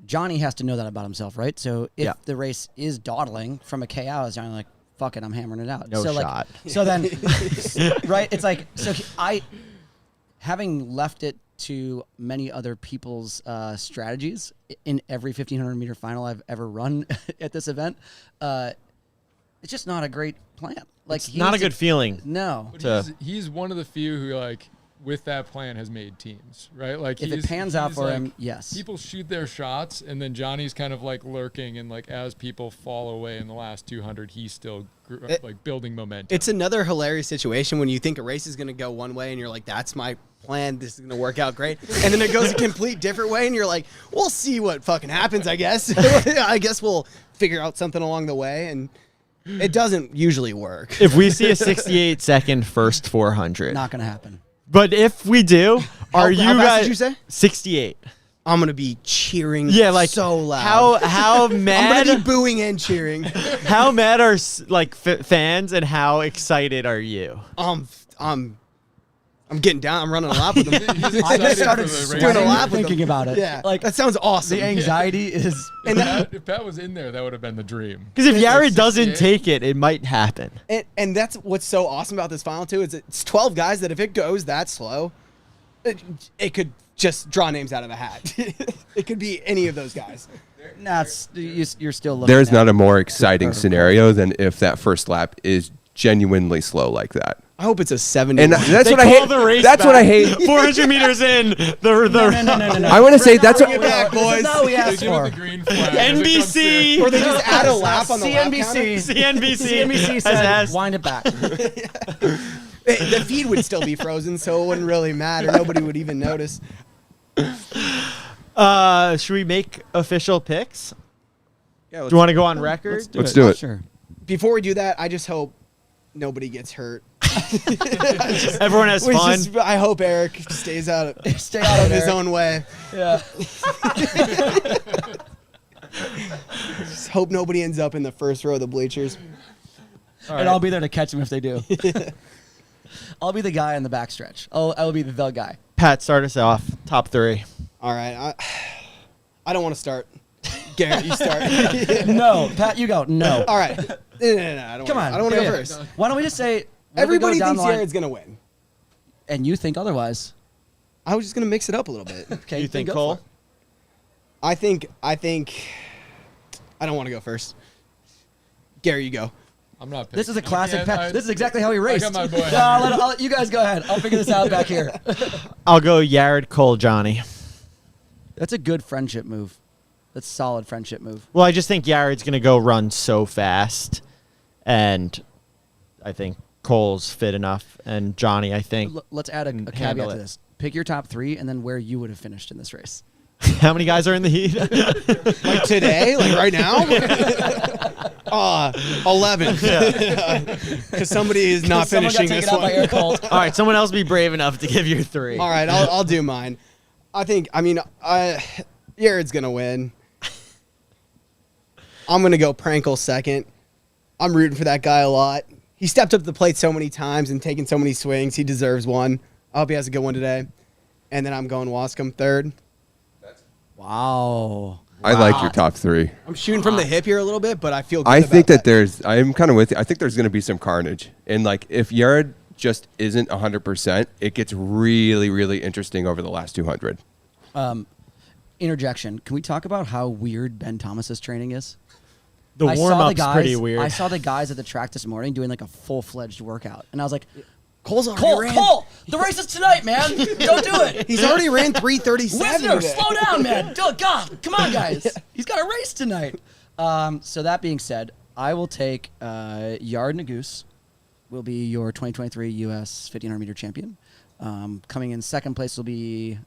Johnny has to know that about himself, right? So if the race is dawdling from a K out, is Johnny like, fuck it, I'm hammering it out. No so shot. So then, right? It's like, so having left it to many other people's strategies in every 1500 meter final I've ever run at this event, it's just not a great plan. Like, It's not a good feeling. No. But he's one of the few who, like, with that plan has made teams, right? Like, If it pans out for him, yes. People shoot their shots, and then Johnny's kind of like lurking, and like as people fall away in the last 200, he's still like building momentum. it's another hilarious situation when you think a race is going to go one way and you're like, that's my plan. This is going to work out great. And then it goes a complete different way and you're like, we'll see what fucking happens, I guess. I guess we'll figure out something along the way. And it doesn't usually work. If we see a 68-second first 400. Not going to happen. But if we do, How you fast guys did you say? 68? I'm going to be cheering so loud. How I'm mad going to be booing and cheering. how mad are like fans, and how excited are you? I'm getting down. I'm running a lap with them. I just started doing a lap with thinking them. about it. Yeah, Like, that sounds awesome. the anxiety is... If Pat was in there, that would have been the dream. Because if Like Yared doesn't 68. take it, it might happen. And that's what's so awesome about this final too, is it's 12 guys that if it goes that slow, it could just draw names out of a hat. It could be any of those guys. You're still looking There's at not a more exciting perfect. scenario than if that first lap is genuinely slow like that. I hope it's a 70. And that's They what I call hate. the race That's what I back. hate. 400 meters in, No. I want to say that's Bring it what. back, boys. No, we They asked give it for. the green flag as it comes NBC. Or they just add a lap on the lap counter. CNBC has said, asked. wind it back. The feed would still be frozen, so it wouldn't really matter. Nobody would even notice. Should we make official picks? Yeah, Do you want to go on record? Let's do it. Sure. Before we do that, I just hope nobody gets hurt. Everyone has fun. I hope Eric stays out of his own way. Yeah. Just hope nobody ends up in the first row of the bleachers. And I'll be there to catch them if they do. I'll be the guy in the backstretch. I will be the guy. Pat, start us off. Top 3. All right. I don't want to start. Garrett, you start. No, Pat, you go. No. All right. No, I don't Come on. I don't want to Yeah, go yeah. first. Why don't we just say Everybody down thinks the line, Jared's going to win. and you think otherwise? I was just going to mix it up a little bit. Okay. You think then go Cole? for it. I think I don't want to go first. Gary, you go. I'm not picking. This is a classic. Again, Pat. This is exactly how he raced. got my boy. No, I'll let you guys go ahead. I'll figure this out back here. I'll go Yared, Cole, Johnny. That's a good friendship move. That's a solid friendship move. Well, I just think Yared's going to go run so fast. And I think Cole's fit enough. And Johnny, I think. Let's add a handle caveat to it. this. Pick your top 3 and then where you would have finished in this race. How many guys are in the heat? Like today? Like right now? 11. Because somebody is not Someone got finishing taken this out by Air one. Cold. All right, someone else be brave enough to give your 3. All right, I'll do mine. Jared's going to win. I'm going to go Prankle second. I'm rooting for that guy a lot. He stepped up to the plate so many times and taken so many swings. He deserves one. I hope he has a good one today. And then I'm going Wascombe third. Wow. I like your top 3. I'm shooting from the hip here a little bit, but I feel good I about think that I'm kind of with you. I think there's going to be some carnage. And like if Yared just isn't 100%, it gets really, really interesting over the last 200. Interjection. Can we talk about how weird Ben Thomas's training is? The I saw warm-up's guys- pretty weird. I saw the guys at the track this morning doing like a full-fledged workout. And I was like, Cole's already ran. Cole, the race is tonight, man. Don't do it. He's already ran 3:37. Wisner, today. slow down, man. Do it. God, come on, guys. He's got a race tonight. So that being said, I will take Yard Nagoose will be your 2023 U.S. 1500-meter champion. Coming in second place will be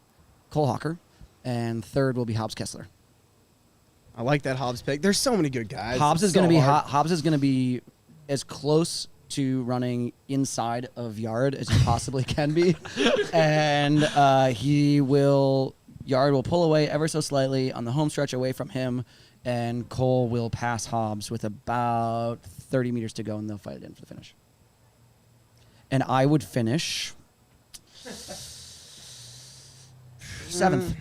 Cole Hawker, and third will be Hobbs Kessler. I like that Hobbs pick. There's so many good guys. Hobbs is It's so going to be hard. Hobbs is going to be as close to running inside of Yard as you possibly can be, and Yard will pull away ever so slightly on the home stretch away from him, and Cole will pass Hobbs with about 30 meters to go, and they'll fight it in for the finish. And I would finish 7th.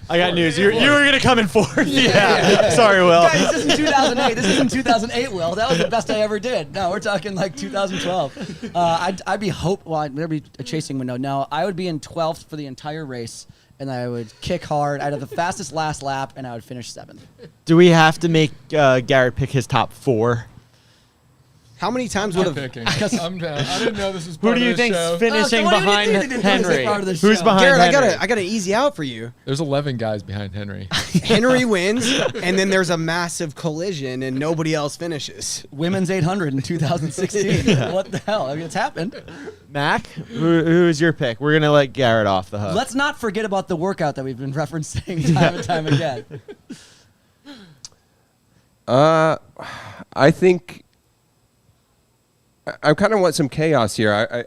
I got news. You were going to come in 4th. Yeah. Sorry, Will. Guys, this isn't 2008. This isn't 2008, Will. That was the best I ever did. No, we're talking like 2012. I'd be there'd be a chasing window. No, I would be in 12th for the entire race, and I would kick hard. I'd have the fastest last lap, and I would finish 7th. Do we have to make Garrett pick his top 4? How many times I'm would have picking. I'm down. I didn't know this was Who part do of you the think's show. finishing what do you behind mean they didn't Henry? say part of the Who's show? behind Garrett, Henry? I got an easy out for you. There's 11 guys behind Henry. Henry wins, and then there's a massive collision, and nobody else finishes. Women's 800 in 2016. What the hell? I mean, it's happened. Mac, who is your pick? We're going to let Garrett off the hook. Let's not forget about the workout that we've been referencing time and time again. I think I kind of want some chaos here. I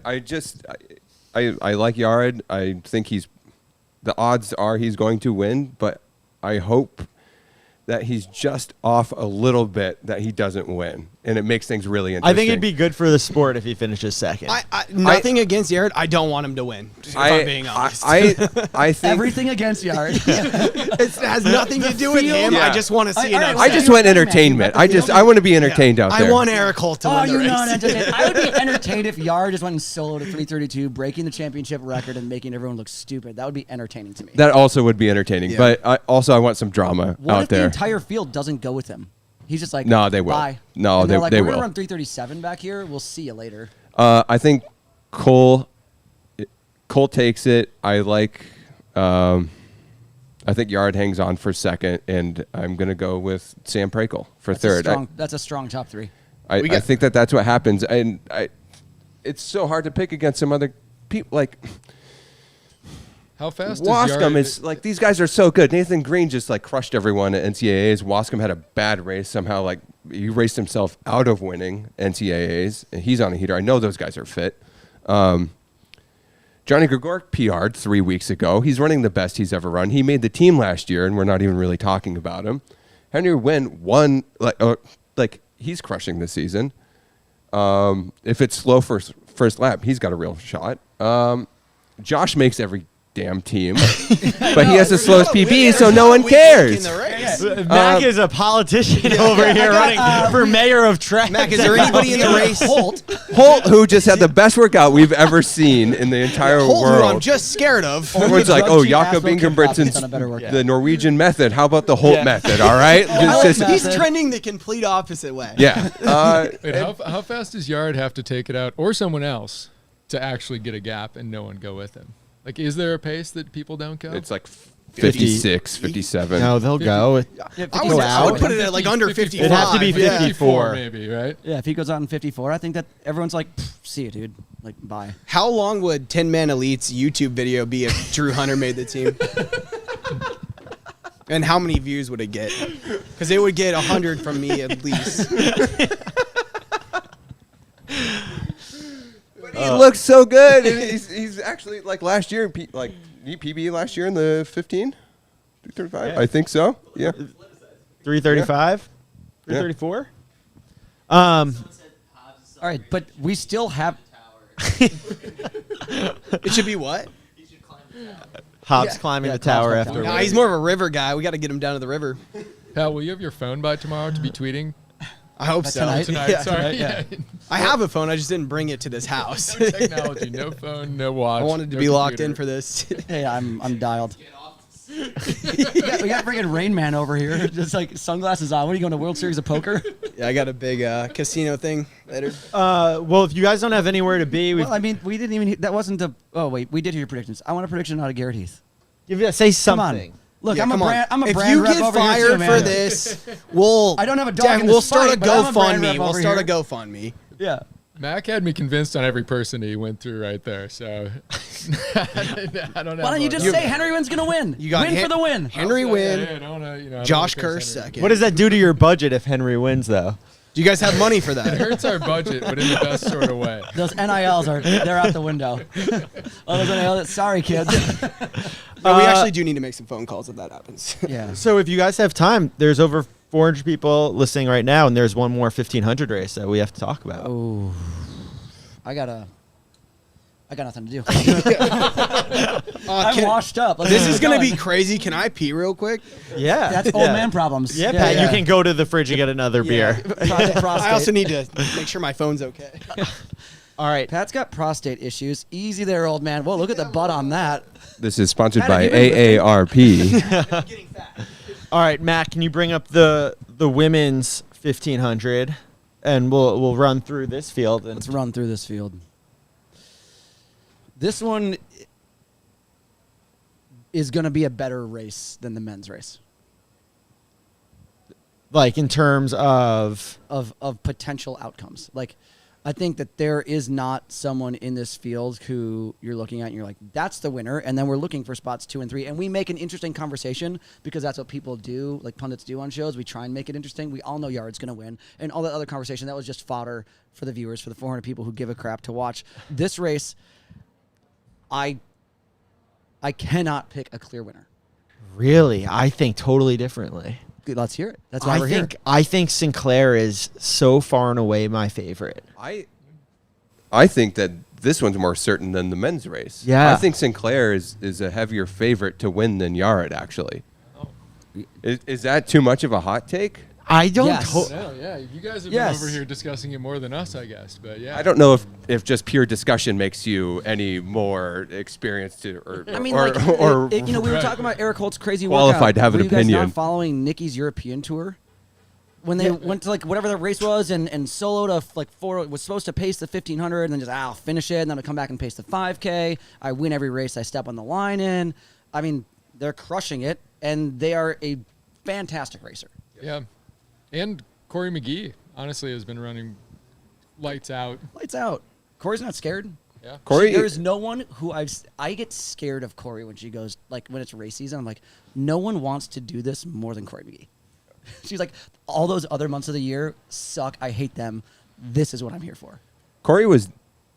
like Yared. I think the odds are he's going to win, but I hope that he's just off a little bit that he doesn't win, and it makes things really interesting. I think it'd be good for the sport if he finishes second. Nothing against Jared. I don't want him to win. If I'm being honest. I think Everything against Yard. it has nothing to do with him. Yeah. I just want to see an I upset. I just want entertainment. I want to be entertained out there. I want Eric Holt to Oh, win the you're race. not entertained. I would be entertained if Yard just went in solo to 332, breaking the championship record and making everyone look stupid. That would be entertaining to me. That also would be entertaining, Yeah. but I want some drama What out if the there. entire field doesn't go with him? He's just like, No, they will. Bye. No, And they're they- like, they we're gonna will. run 337 back here. We'll see you later. I think Cole takes it. I think Yard hangs on for second, and I'm going to go with Sam Prakel for third. That's a strong top 3. I think that's what happens, and it's so hard to pick against some other people. Like How fast is Wascom Yard? is like these guys are so good. Nathan Green just like crushed everyone at NCAAs. Wascom had a bad race somehow. Like he raced himself out of winning NCAAs, and he's on a heater. I know those guys are fit. Johnny Gregor PR'd 3 weeks ago. He's running the best he's ever run. He made the team last year, and we're not even really talking about him. Henry Wynn won. Like he's crushing this season. If it's slow first lap, he's got a real shot. Josh makes every damn team, but he has the slowest PB, so no one cares. Mac is a politician over here running for mayor of Trent. Mac, is there anybody in the race? Holt, who just had the best workout we've ever seen in the entire Holt, who I'm world. just scared of. Everyone's like, oh, Jakob Ingebrigtsen's the Norwegian method. How about the Holt method? All right, He's trending the complete opposite way. yeah. Wait, how fast does Yard have to take it out, or someone else, to actually get a gap and no one go with him? Like, is there a pace that people don't go? It's like 56, 57. No, they'll go. I would put it at like under 55. It'd have to be 54. maybe, right? Yeah, if he goes out in 54, I think that everyone's like, see you, dude. Like, bye. How long would 10 Man Elite's YouTube video be if Drew Hunter made the team? And how many views would it get? Because it would get 100 from me at least. He looks so good. And he's actually like last year, like he PB last year in the 15, 335. I think so. Yeah. 335, 334. All right, but we still have. It should be what? Hobbs climbing the tower Hobbs after. Nah, he's more of a river guy. We got to get him down to the river. Pat, will you have your phone by tomorrow to be tweeting? I hope so. Tonight, Yeah. sorry. Yeah. I have a phone. I just didn't bring it to this house. No technology, no phone, no watch. I wanted to no be locked computer. in for this. Hey, I'm dialed. we got freaking Rain Man over here, just like sunglasses on. What are you going to World Series of Poker? Yeah, I got a big casino thing later. Well, if you guys don't have anywhere to be, Well, I mean, we didn't even. That wasn't the. Oh wait, we did hear your predictions. I want a prediction out of Garrett Heath. say Come on. something. Look, Yeah, I'm a come on. brand. I'm a if brand you rep get over here fired too, man. for this, we'll. I don't have a dog in We'll this start fight, a but I'm a brand rep GoFundMe. over We'll start a here. GoFundMe. Yeah. Mac had me convinced on every person he went through right there, so I don't know. Why don't you just say Henry Wynn's gonna win? You got win for the win. Henry Wynn. I don't know, I don't Josh wanna Kerr curse Henry. second. What does that do to your budget if Henry wins, though? Do you guys have money for It that? hurts our budget, but in the best sort of way. Those NILs they're out the window. Oh, those NILs. Sorry, kids. No, we actually do need to make some phone calls if that happens. Yeah. So if you guys have time, there's over 400 people listening right now, and there's one more 1500 race that we have to talk about. Oh. I got nothing to do. I'm washed up. Like, This is gonna be crazy. Can I pee real quick? Yeah. That's old man problems. Yeah, Pat, you can go to the fridge and get another beer. Prostate. I also need to make sure my phone's okay. All right. Pat's got prostate issues. Easy there, old man. Whoa, look at the butt on that. This is sponsored Pat, by have you been AARP. All right, Matt, can you bring up the women's 1500 and we'll run through this field and Let's run through this field. This one is going to be a better race than the men's race like in terms of of potential outcomes. Like, I think that there is not someone in this field who you're looking at and you're like, that's the winner. And then we're looking for spots 2 and 3. And we make an interesting conversation because that's what people do, like pundits do on shows. We try and make it interesting. We all know Yard's going to win. And all that other conversation, that was just fodder for the viewers, for the 400 people who give a crap to watch. This race, I cannot pick a clear winner. really, I think totally differently. Let's hear it. That's why we're here. I think Sinclair is so far and away my favorite. I think that this one's more certain than the men's race. Yeah. I think Sinclair is a heavier favorite to win than Yared, actually. Is that too much of a hot take? I don't. Yes. No, yeah, you guys have Yes. been over here discussing it more than us, I guess. But yeah, I don't know if just pure discussion makes you any more experienced to, I mean, or, like, or we were talking about Eric Holt's crazy qualified workout. to have an Were you guys opinion. not following Nikki's European tour? When they went to like whatever the race was and soloed was supposed to pace the 1500 and then just I'll finish it and then I'll come back and pace the 5K. I win every race I step on the line in. I mean, they're crushing it and they are a fantastic racer. yeah, and Corey McGee honestly has been running lights out. Lights out. Corey's not scared. Yeah. Corey, There's no one who I get scared of Corey when she goes, like, when it's race season. I'm like, no one wants to do this more than Corey McGee. She's like, all those other months of the year suck. I hate them. This is what I'm here for. Corey was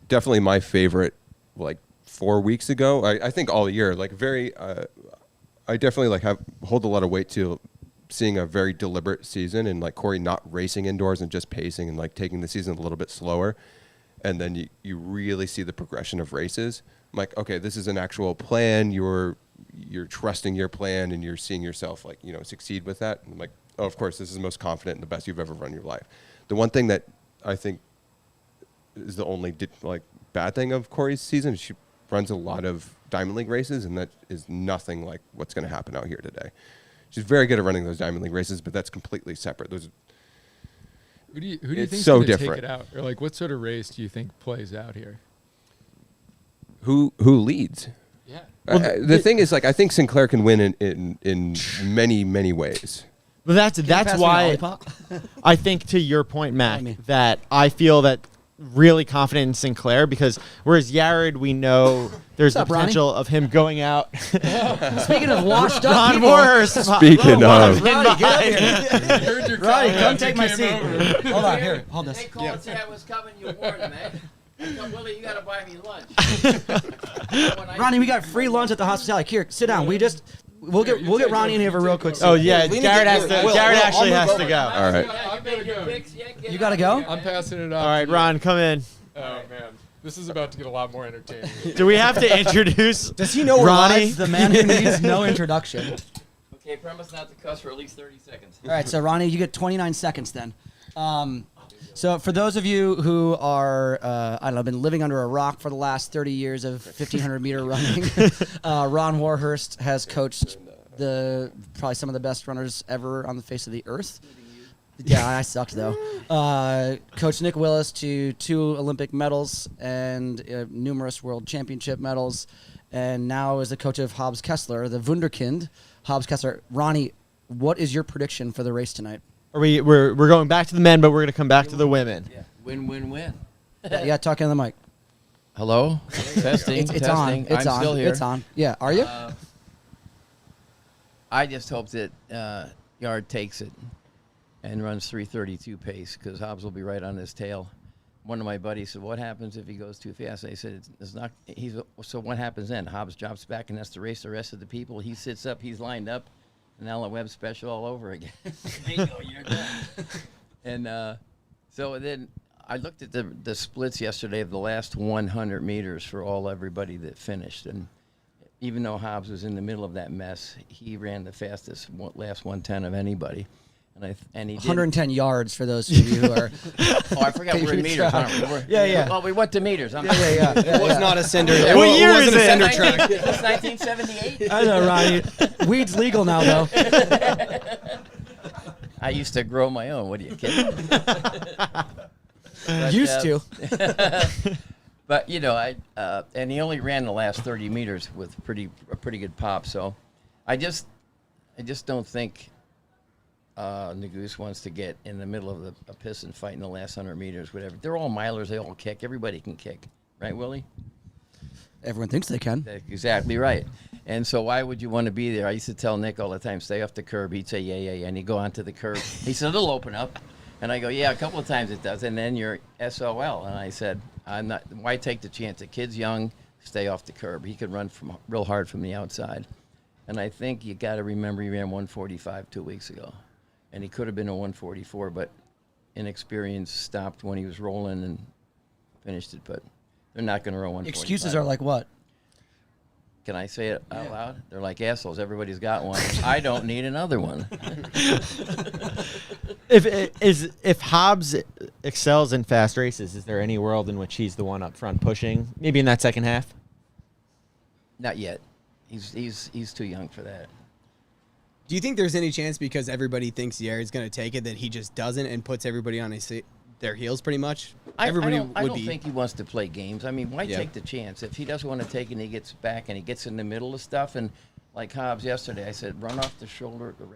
definitely my favorite, like 4 weeks ago. I think all year, like very. I definitely like hold a lot of weight to seeing a very deliberate season and like Corey not racing indoors and just pacing and like taking the season a little bit slower, and then you really see the progression of races. I'm like, okay, this is an actual plan. You're trusting your plan and you're seeing yourself like succeed with that. And I'm like, oh, of course, this is the most confident and the best you've ever run your life. The one thing that I think is the only bad thing of Corey's season is she runs a lot of Diamond League races, and that is nothing like what's going to happen out here today. She's very good at running those Diamond League races, but that's completely separate. Who do you think is so going to take different. it out? Or like what sort of race do you think plays out here? Who leads? Yeah. The thing is, like, I think Sinclair can win in many ways. But that's pass me why a lollipop? I think, to your point, Mac, me. that I feel that really confident in Sinclair, because whereas Yared, we know there's What's up, the Ronnie? potential of him going out. Speaking of washed up Ron people, Warhurst. Speaking of, Ronnie, get up here. Heard your Ronnie, come comment, take you my came seat. over. Hold on, here, hold this. They called and said I was coming. You warned them, man. Willie, you gotta buy me lunch. Ronnie, we got free lunch at the hospitality. Here, sit down. We'll get Ronnie in here for real quick. Oh yeah, We need Jared to has get- to. Will, Jared Will, actually I'll has move to over. go. all right. Yeah, you made your picks. Yeah, get You out gotta of go? here. I'm passing it off. All right, to you. Ron, come in. Oh man, this is about to get a lot more entertaining. Do we have to introduce? Does he know we're Ronnie? live? The man who needs no introduction. Okay, promise not to cuss for at least 30 seconds. All right, so Ronnie, you get 29 seconds then. So for those of you who are, I don't know, been living under a rock for the last 30 years of 1,500 meter running, Ron Warhurst has coached probably some of the best runners ever on the face of the earth. Yeah, I sucked though. Coach Nick Willis to 2 Olympic medals and numerous world championship medals, and now is the coach of Hobbs Kessler, the Wunderkind. Hobbs Kessler. Ronnie, what is your prediction for the race tonight? We're going back to the men, but we're gonna come back to the women. Yeah. Win. Yeah, talking to the mic. Hello? Testing. It's testing. on. It's I'm on. still here. It's on. Yeah, are you? I just hope that Yard takes it and runs 3:32 pace, because Hobbs will be right on his tail. One of my buddies said, "What happens if he goes too fast?" I said, "It's not." So what happens then? Hobbs drops back and has to race the rest of the people. He sits up. He's lined up. An Ellen Webb special all over again. Bingo, you're done. And so then I looked at the splits yesterday of the last 100 meters for everybody that finished, and even though Hobbs was in the middle of that mess, he ran the fastest last 110 of anybody. And he did 110 yards for those of you who are. Oh, I forgot we're in meters, aren't we? Yeah. Well, we went to meters. Yeah. It was not a cinder. What year is wasn't a it? cinder track. Is this 1978? I know, Ronnie. Weed's legal now, though. I used to grow my own. What are you kidding? But, Used to. But and he only ran the last 30 meters with a pretty good pop. So, I just don't think Nagoose wants to get in the middle of a piston fight in the last 100 meters, whatever. They're all milers. They all kick. Everybody can kick, right, Willie? Everyone thinks they can. That's exactly right. And so why would you want to be there? I used to tell Nick all the time, stay off the curb. He'd say, yeah. And he'd go onto the curb. He said, it'll open up. And I go, yeah, a couple of times it does. And then you're SOL. And I said, why take the chance? The kid's young, stay off the curb. He could run real hard from the outside. And I think you got to remember he ran 145 2 weeks ago. And he could have been a 144, but inexperience stopped when he was rolling and finished it. But they're not going to run 145. Excuses are like what? Can I say it out loud? They're like assholes. Everybody's got one. I don't need another one. If Hobbs excels in fast races, is there any world in which he's the one up front pushing? Maybe in that second half. Not yet. He's too young for that. Do you think there's any chance, because everybody thinks Yared's going to take it, that he just doesn't and puts everybody on their heels pretty much? I don't would be. think he wants to play games. I mean, why Yeah. take the chance? If he doesn't want to take it and he gets back and he gets in the middle of stuff, and like Hobbs yesterday, I said, run off the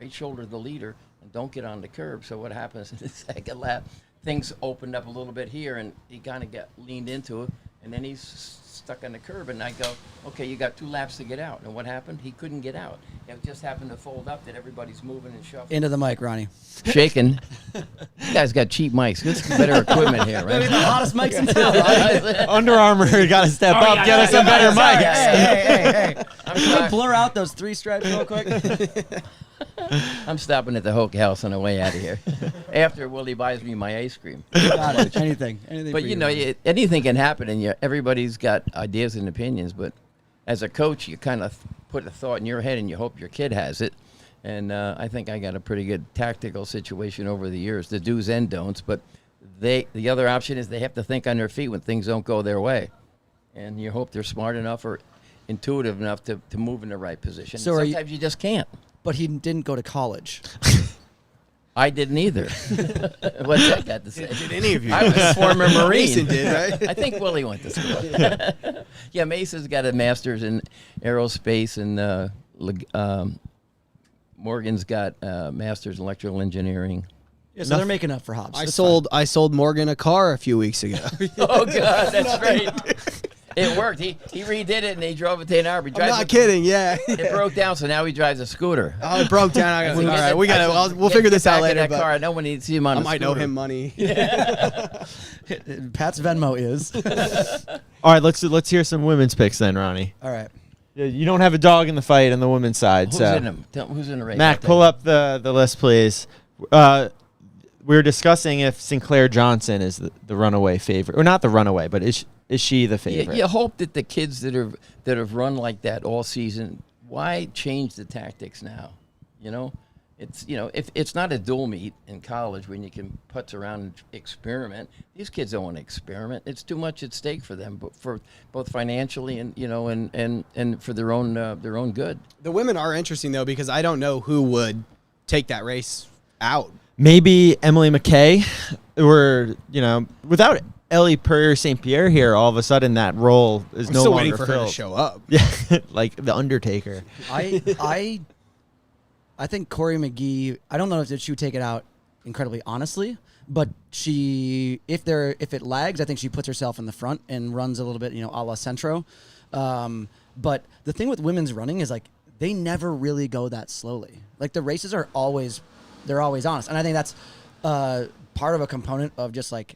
right shoulder of the leader and don't get on the curb. So what happens in the second lap? Things opened up a little bit here, and he kind of got leaned into it, And then he's stuck on the curb, and I go, okay, you got 2 laps to get out. And what happened? He couldn't get out. It just happened to fold up that everybody's moving and shuffling. Into the mic, Ronnie. Shaking. You guys got cheap mics. This is better equipment here, right? The hottest mics in town, Ronnie. Under Armour got to step up, get us some better mics. Hey. I'm Can we sorry. blur out those 3 stripes real quick? I'm stopping at the Hoke House on the way out of here. After Willie buys me my ice cream. Got it. Anything. But for you know, anything can happen, and everybody's got ideas and opinions. But as a coach, you kind of put a thought in your head, and you hope your kid has it. And I think I got a pretty good tactical situation over the years, the do's and don'ts. But the other option is they have to think on their feet when things don't go their way, and you hope they're smart enough or intuitive enough to move in the right position. So And sometimes you just can't. But he didn't go to college. I didn't either. What's that got to say? Did any of you? I was a former Marine. Mason did, right? I think Willie went to school. Yeah, Mason's got a master's in aerospace, and Morgan's got a master's in electrical engineering. Yeah, so they're making up for Hobbs. I sold Morgan a car a few weeks ago. Oh, God, that's right. It worked. He redid it, and he drove it to Ann Arbor. I'm not kidding, yeah. It broke down, so now he drives a scooter. Oh, it broke down. I All said, right, we I got said, we'll get figure this back out in later. that But car. I know when he see him on I a might owe scooter. him money. Pat's Venmo is. All right, let's hear some women's picks then, Ronnie. All right. You don't have a dog in the fight on the women's side. Who's so. in him? Who's in the race? Mac, pull up the list, please. We were discussing if Sinclair Johnson is the runaway favorite, or not the runaway, but is she the favorite? You hope that the kids that have run like that all season, why change the tactics now? You know, if it's not a dual meet in college when you can putz around and experiment. These kids don't want to experiment. It's too much at stake for them, but for both financially and and for their own good. The women are interesting though because I don't know who would take that race out. Maybe Emily McKay, or without Ellie Purrier St. Pierre here, all of a sudden that role is I'm no still longer waiting for filled. her to show up. Yeah, like the Undertaker. I think Corey McGee. I don't know if she would take it out incredibly honestly, but if it lags, I think she puts herself in the front and runs a little bit, a la Centro. But the thing with women's running is like they never really go that slowly. Like the races are always honest, and I think that's part of a component of just like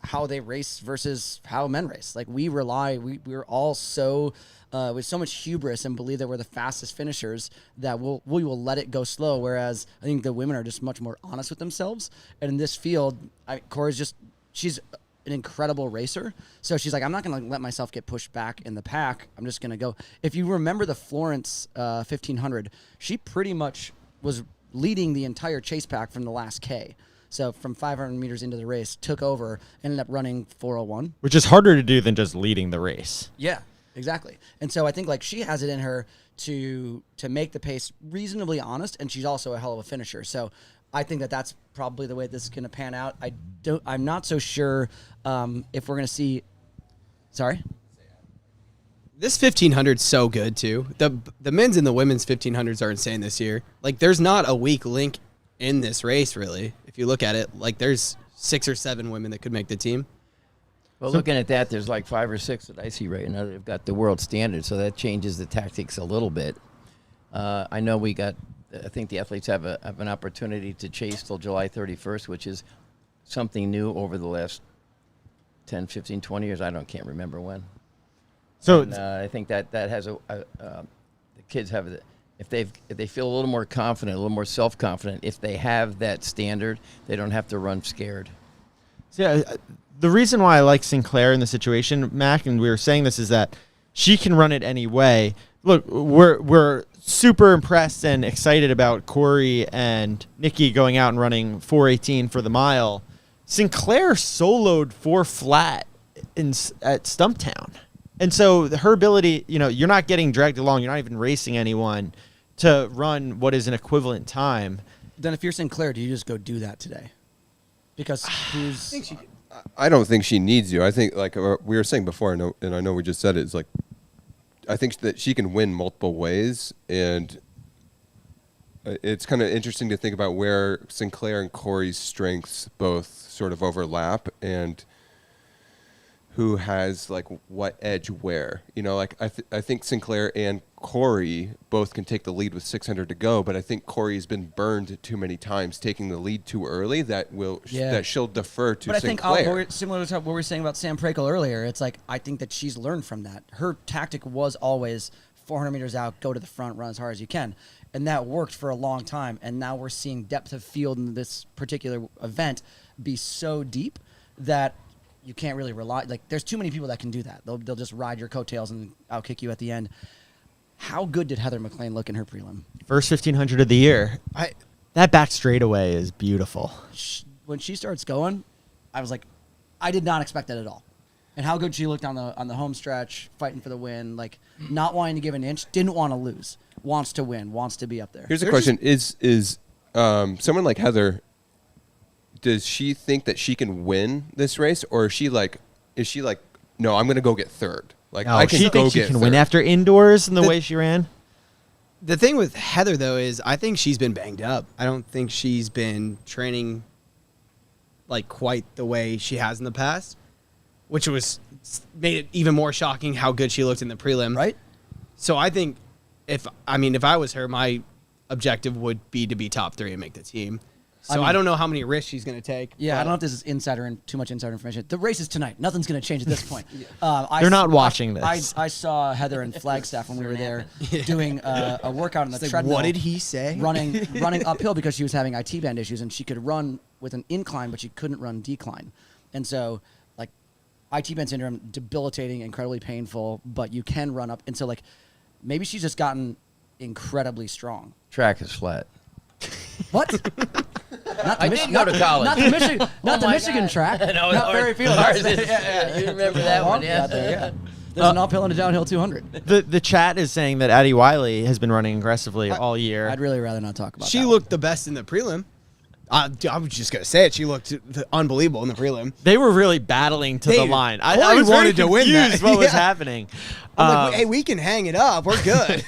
how they race versus how men race. Like we're all so with so much hubris and believe that we're the fastest finishers that we will let it go slow. Whereas I think the women are just much more honest with themselves. And in this field, Cora's she's an incredible racer. So she's like, I'm not going to let myself get pushed back in the pack. I'm just going to go. If you remember the Florence 1500, she pretty much was leading the entire chase pack from the last K. So from 500 meters into the race, took over, ended up running 401. Which is harder to do than just leading the race. Yeah, exactly. And so I think like she has it in her to make the pace reasonably honest, and she's also a hell of a finisher. So I think that's probably the way this is going to pan out. I'm not so sure if we're going to see. Sorry. This 1500 is so good too. The men's and the women's 1500s are insane this year. Like there's not a weak link in this race really. If you look at it, like there's 6 or 7 women that could make the team. Well, looking at that, there's like 5 or 6 that I see right now that have got the world standard, so that changes the tactics a little bit. I know I think the athletes have an opportunity to chase till July 31st, which is something new over the last 10, 15, 20 years. Can't remember when. So and, I think that has the kids have if they feel a little more confident, a little more self-confident, if they have that standard, they don't have to run scared. Yeah, the reason why I like Sinclair in the situation, Mac, and we were saying this, is that she can run it any way. Look, we're super impressed and excited about Corey and Nikki going out and running 4:18 for the mile. Sinclair soloed 4 flat at Stumptown. And so her ability, you're not getting dragged along. You're not even racing anyone to run what is an equivalent time. Then if you're Sinclair, do you just go do that today? Because I don't think she needs you. I think, like we were saying before, and I know we just said it, is like, I think that she can win multiple ways, and it's kind of interesting to think about where Sinclair and Corey's strengths both sort of overlap, and who has like what edge where. You know, like I think Sinclair and Corey both can take the lead with 600 to go, but I think Corey's been burned too many times taking the lead too early that she'll defer to But I Sinclair. think similar to what we were saying about Sam Prakel earlier, it's like I think that she's learned from that. Her tactic was always 400 meters out, go to the front, run as hard as you can. And that worked for a long time. And now we're seeing depth of field in this particular event be so deep that you can't really rely. Like, there's too many people that can do that. They'll just ride your coattails and outkick you at the end. How good did Heather McLean look in her prelim? First 1500 of the year. That back straightaway is beautiful. When she starts going, I was like, I did not expect that at all. And how good she looked on the home stretch, fighting for the win, like not wanting to give an inch, didn't want to lose, wants to win, wants to be up there. Here's a question: Is someone like Heather? Does she think that she can win this race, or is she like, no, I'm going to go get third? Like, No, I can she go thinks she get can third. win after indoors and the way she ran. The thing with Heather, though, is I think she's been banged up. I don't think she's been training like quite the way she has in the past, which made it even more shocking how good she looked in the prelim. Right? So I think if I was her, my objective would be to be top 3 and make the team. So I don't know how many risks she's going to take. Yeah, I don't know if this is too much insider information. The race is tonight. Nothing's going to change at this point. They're not watching this. I saw Heather in Flagstaff when we were there doing a workout on the treadmill. What did he say? Running uphill because she was having IT band issues, and she could run with an incline, but she couldn't run decline. And so, like, IT band syndrome, debilitating, incredibly painful, but you can run up. And so, like, maybe she's just gotten incredibly strong. Track is flat. What? I did go to college. Not the Michigan, not the my Michigan God. track. No, Not very field. You remember that one, yeah? There's an uphill and a downhill 200. The chat is saying that Addie Wiley has been running aggressively all year. I'd really rather not talk about She that. looked the best in the prelim. I was just going to say it. She looked unbelievable in the prelim. They were really battling to the line. I was wanted very to win that. confused what was Yeah. happening. I'm like, hey, we can hang it up. We're good.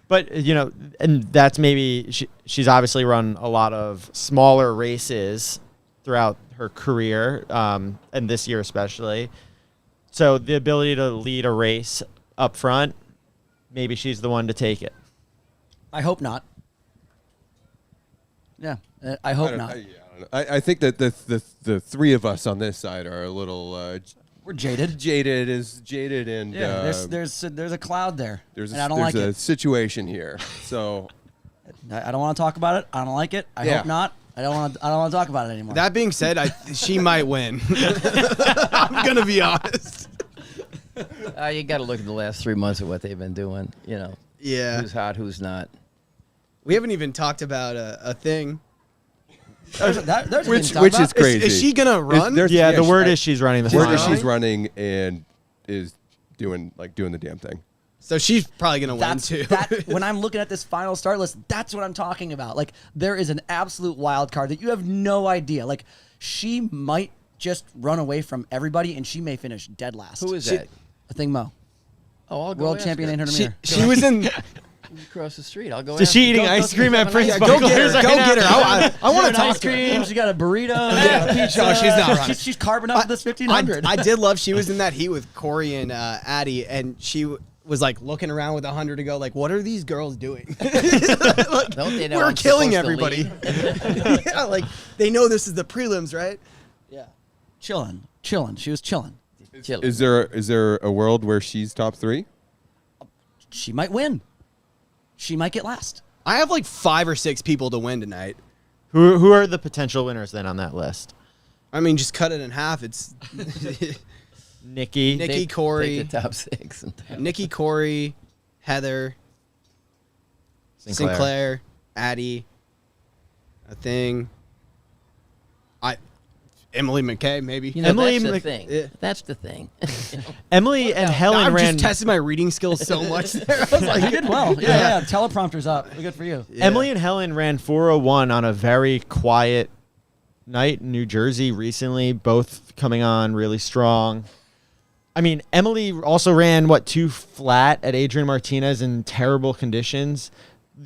But, you know, and that's maybe she's obviously run a lot of smaller races throughout her career, and this year especially. So the ability to lead a race up front, maybe she's the one to take it. I hope not. Yeah, I hope not. I think that the three of us on this side are a little We're jaded. jaded, and Yeah, there's a cloud there, there's and I don't like a it. situation here. So I don't want to talk about it. I don't like it. I Yeah. hope not. I don't want to talk about it anymore. That being said, she might win. I'm going to be honest. You got to look at the last 3 months of what they've been doing. You know, Yeah. who's hot, who's not. We haven't even talked about a thing. there's which is crazy. Is she going to run? Yeah, the word is she's running the word final. is she's running and is doing the damn thing. So she's probably going to win, too. When I'm looking at this final start list, that's what I'm talking about. Like, there is an absolute wild card that you have no idea. Like, she might just run away from everybody, and she may finish dead last. Who is that? I think Mo. Oh, I'll go World ask champion her. 800 meter. She was in... Across the street. I'll go Is ask she her. eating Go- ice go- cream at go- Prince Go get her. Buckler's Go right get her. now? I want to Ice talk to cream. her. She got a burrito. She got a pizza. No, she's not running. She's carbing up this 1500. I did love she was in that heat with Corey and Addie, and she was like looking around with 100 to go, like, what are these girls doing? Like, Don't they know we're I'm killing supposed to everybody. lead? Yeah, like they know this is the prelims, right? Yeah. Chilling. She was chilling. Chill. Is there a world where she's top 3? She might win. She might get last. I have like 5 or 6 people to win tonight. Who are the potential winners then on that list? I mean, just cut it in half. It's Nikki. Nikki, Corey, Take the top 6. Nikki, Corey, Heather, Sinclair, Addie, a thing. Emily McKay, maybe. You know, Emily that's the Mc- thing. Yeah. That's the thing. Emily and Helen I'm ran. just testing my reading skills so much there. I was like, You did well. Yeah. Teleprompter's up. Good for you. Yeah. Emily and Helen ran 4:01 on a very quiet night in New Jersey recently, both coming on really strong. I mean, Emily also ran, 2 flat at Adrian Martinez in terrible conditions.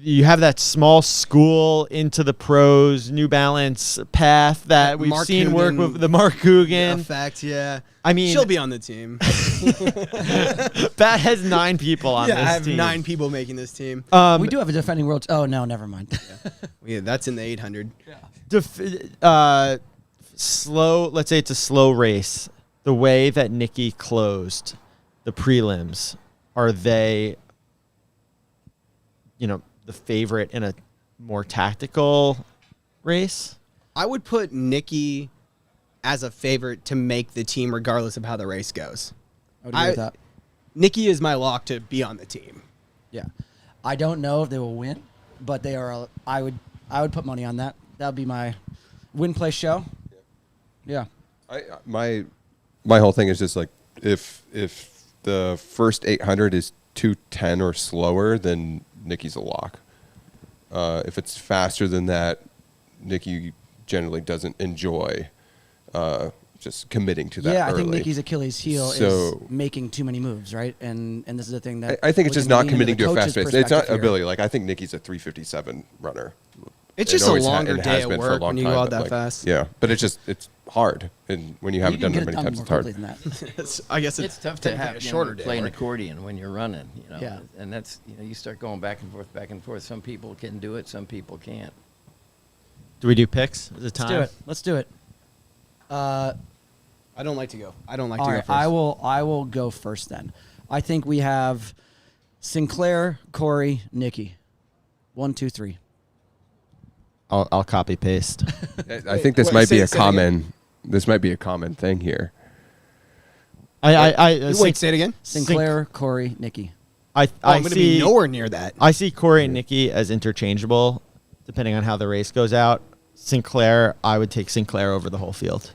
you have that small school into the pros, New Balance path that we've Mark seen work Coogan with the Mark Coogan. effect. Yeah, I mean, she'll be on the team. Pat has 9 people on Yeah, this I have team. 9 people making this team. We do have a defending world. Oh no, never mind. Yeah, that's in the 800. Slow. Let's say it's a slow race. The way that Nikki closed the prelims, are they, the favorite in a more tactical race? I would put Nikki as a favorite to make the team regardless of how the race goes. I would agree with that. Nikki is my lock to be on the team. Yeah, I don't know if they will win, but they are. I would put money on that. That would be my win play show. Yeah. My whole thing is just like if the first 800 is 2:10 or slower, then Nikki's a lock. If it's faster than that, Nikki generally doesn't enjoy just committing to that. Yeah, early. I think Nikki's Achilles heel is making too many moves, right? And this is the thing that I think it's just not committing to a fast race. It's not here. ability. Like I think Nikki's a 3:57 runner. It's It just a always longer it day has at been for a work long when you time, go out but, that like, fast. Yeah, but it's hard, and when you haven't You can done it get many done times, more it's hard. quickly than that. I guess It's tough to technically have a shorter day. play an at work. accordion when you're running. Yeah. And that's you start going back and forth. Some people can do it, some people can't. Do we do picks? Is it time? Let's do it. I don't like to go. I don't like All to right, go first. I will go first then. I think we have Sinclair, Corey, Nikki. 1, 2, 3. I'll copy paste. I think this wait, might be say a it again. common. This might be a common thing here. Wait, say it again. Sinclair, Corey, Nikki. I I'm going to be see nowhere near that. I see Corey and Nikki as interchangeable, depending on how the race goes out. Sinclair, I would take Sinclair over the whole field.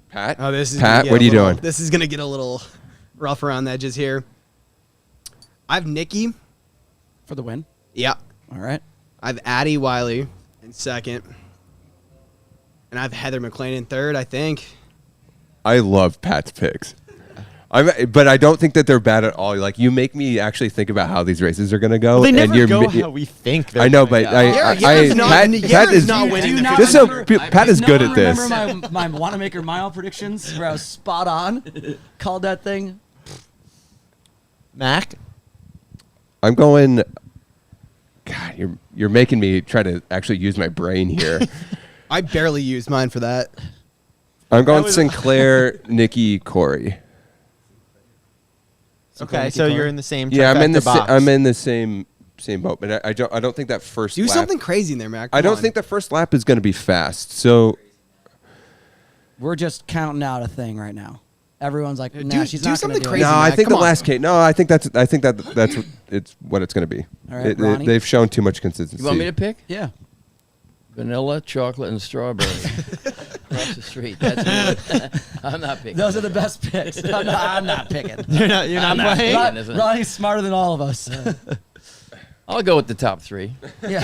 Pat, Oh, this is Pat, gonna get what a are you little- doing? This is going to get a little rough around the edges here. I have Nikki. For the win. Yeah. All right. I have Addie Wiley in second. And I have Heather McLean in third, I think. I love Pat's picks. But I don't think that they're bad at all. Like you make me actually think about how these races are going to go. They and never you're go how we think. They're I know, gonna but go. Pat is not winning. just so Pat is good at this. Remember my Wanamaker mile predictions where I was spot on? Called that thing. Mac. I'm going. God, you're making me try to actually use my brain here. I barely used mine for that. I'm going Sinclair, Nikki, Corey. Okay, so you're in the same. Yeah, I'm in the box. I'm in the same boat, but I don't think that first. Do lap, something crazy in there, Mac. I Come don't on. think the first lap is going to be fast. So We're just counting out a thing right now. Everyone's like, Do- nah, she's do not something gonna do crazy, it. no, I Mac, think come the on. last case. No, I think that's what it's going to be. All right, Ronnie? They've shown too much consistency. You want me to pick? Yeah. Vanilla, chocolate, and strawberry. Across the street. That's I'm not picking. Those are the best picks. I'm not picking. You're not playing. Ron- isn't it? Ronnie's smarter than all of us. I'll go with the top 3. Yeah.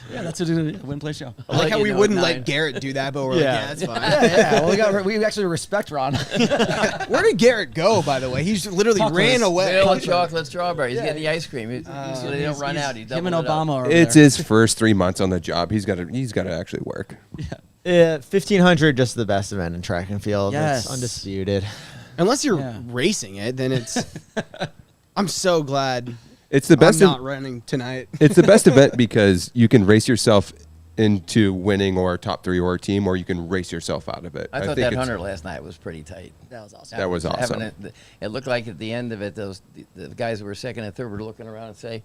Yeah, that's a win play show. I like how you we know, wouldn't 9. let Garrett do that, but we're Yeah. like, yeah, that's fine. Yeah. Well, we actually respect Ron. Where did Garrett go, by the way? He's literally Talk to ran us. away. Vanilla, chocolate, strawberry. He's getting the ice cream. So they don't run out. He Him and doubled it up. Obama are over It's there. his first 3 months on the job. He's got to actually work. 1500, just the best event in track and field. Yes. It's undisputed. Unless you're Yeah. racing it, then it's. I'm so glad It's the best. I'm not running tonight. It's the best event because you can race yourself into winning or top 3 or a team, or you can race yourself out of it. I thought think that it's- 100 last night was pretty tight. That was awesome. That was awesome. It looked like at the end of it, the guys who were second and third were looking around and say,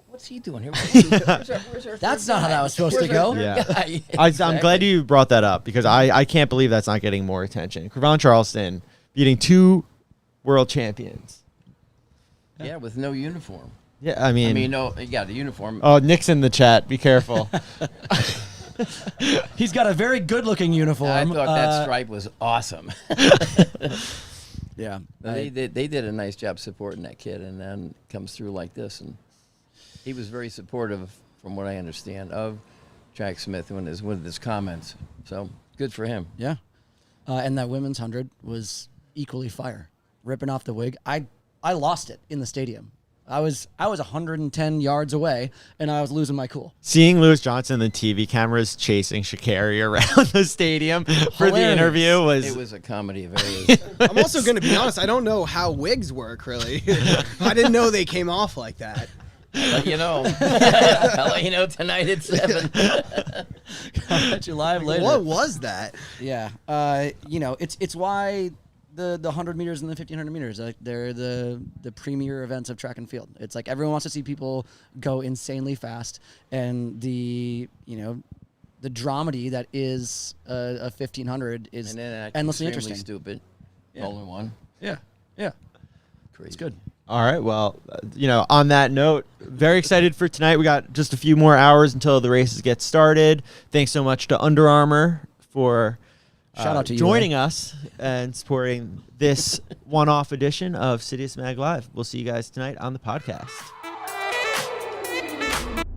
"What's he doing here? Where's our That's third not how guy? that was supposed Where's to our go." third Yeah. guy?" I'm Exactly. glad you brought that up because I can't believe that's not getting more attention. Cravon Charleston beating 2 world champions. Yeah, with no uniform. Yeah, I mean, No, you got the uniform. oh, Nick's in the chat. Be careful. He's got a very good-looking uniform. I thought that stripe was awesome. Yeah. They did a nice job supporting that kid, and then comes through like this. And he was very supportive, from what I understand, of Jack Smith with his comments. So good for him. Yeah. And that women's 100 was equally fire. Ripping off the wig. I I lost it in the stadium. I was 110 yards away, and I was losing my cool. Seeing Lewis Johnson and the TV cameras chasing Sha'Carri around the stadium for the interview was... It was a comedy of errors. I'm also going to be honest. I don't know how wigs work, really. I didn't know they came off like that. I'll let you know. I'll let you know tonight at 7. I'll let you live later. What was that? Yeah. It's why the 100 meters and the 1500 meters, like, they're the premier events of track and field. It's like everyone wants to see people go insanely fast, and the dramedy that is a 1500 is And then endlessly interesting. Stupid. Yeah. All in one. Yeah. Crazy. It's good. All right. Well, on that note, very excited for tonight. We got just a few more hours until the races get started. Thanks so much to Under Armour for Shout out to you, joining us and supporting this one-off edition of CITIUS Mag Live. We'll see you guys tonight on the podcast.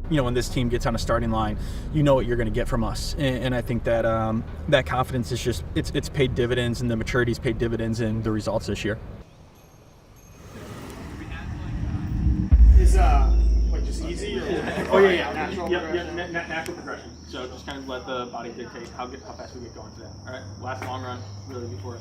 When this team gets on a starting line, you know what you're going to get from us, and I think that that confidence is just it's paid dividends, and the maturity's paid dividends in the results this year. Is just easy? Or natural progression. So just kind of let the body dictate how fast we get going today. All right, last long run really before.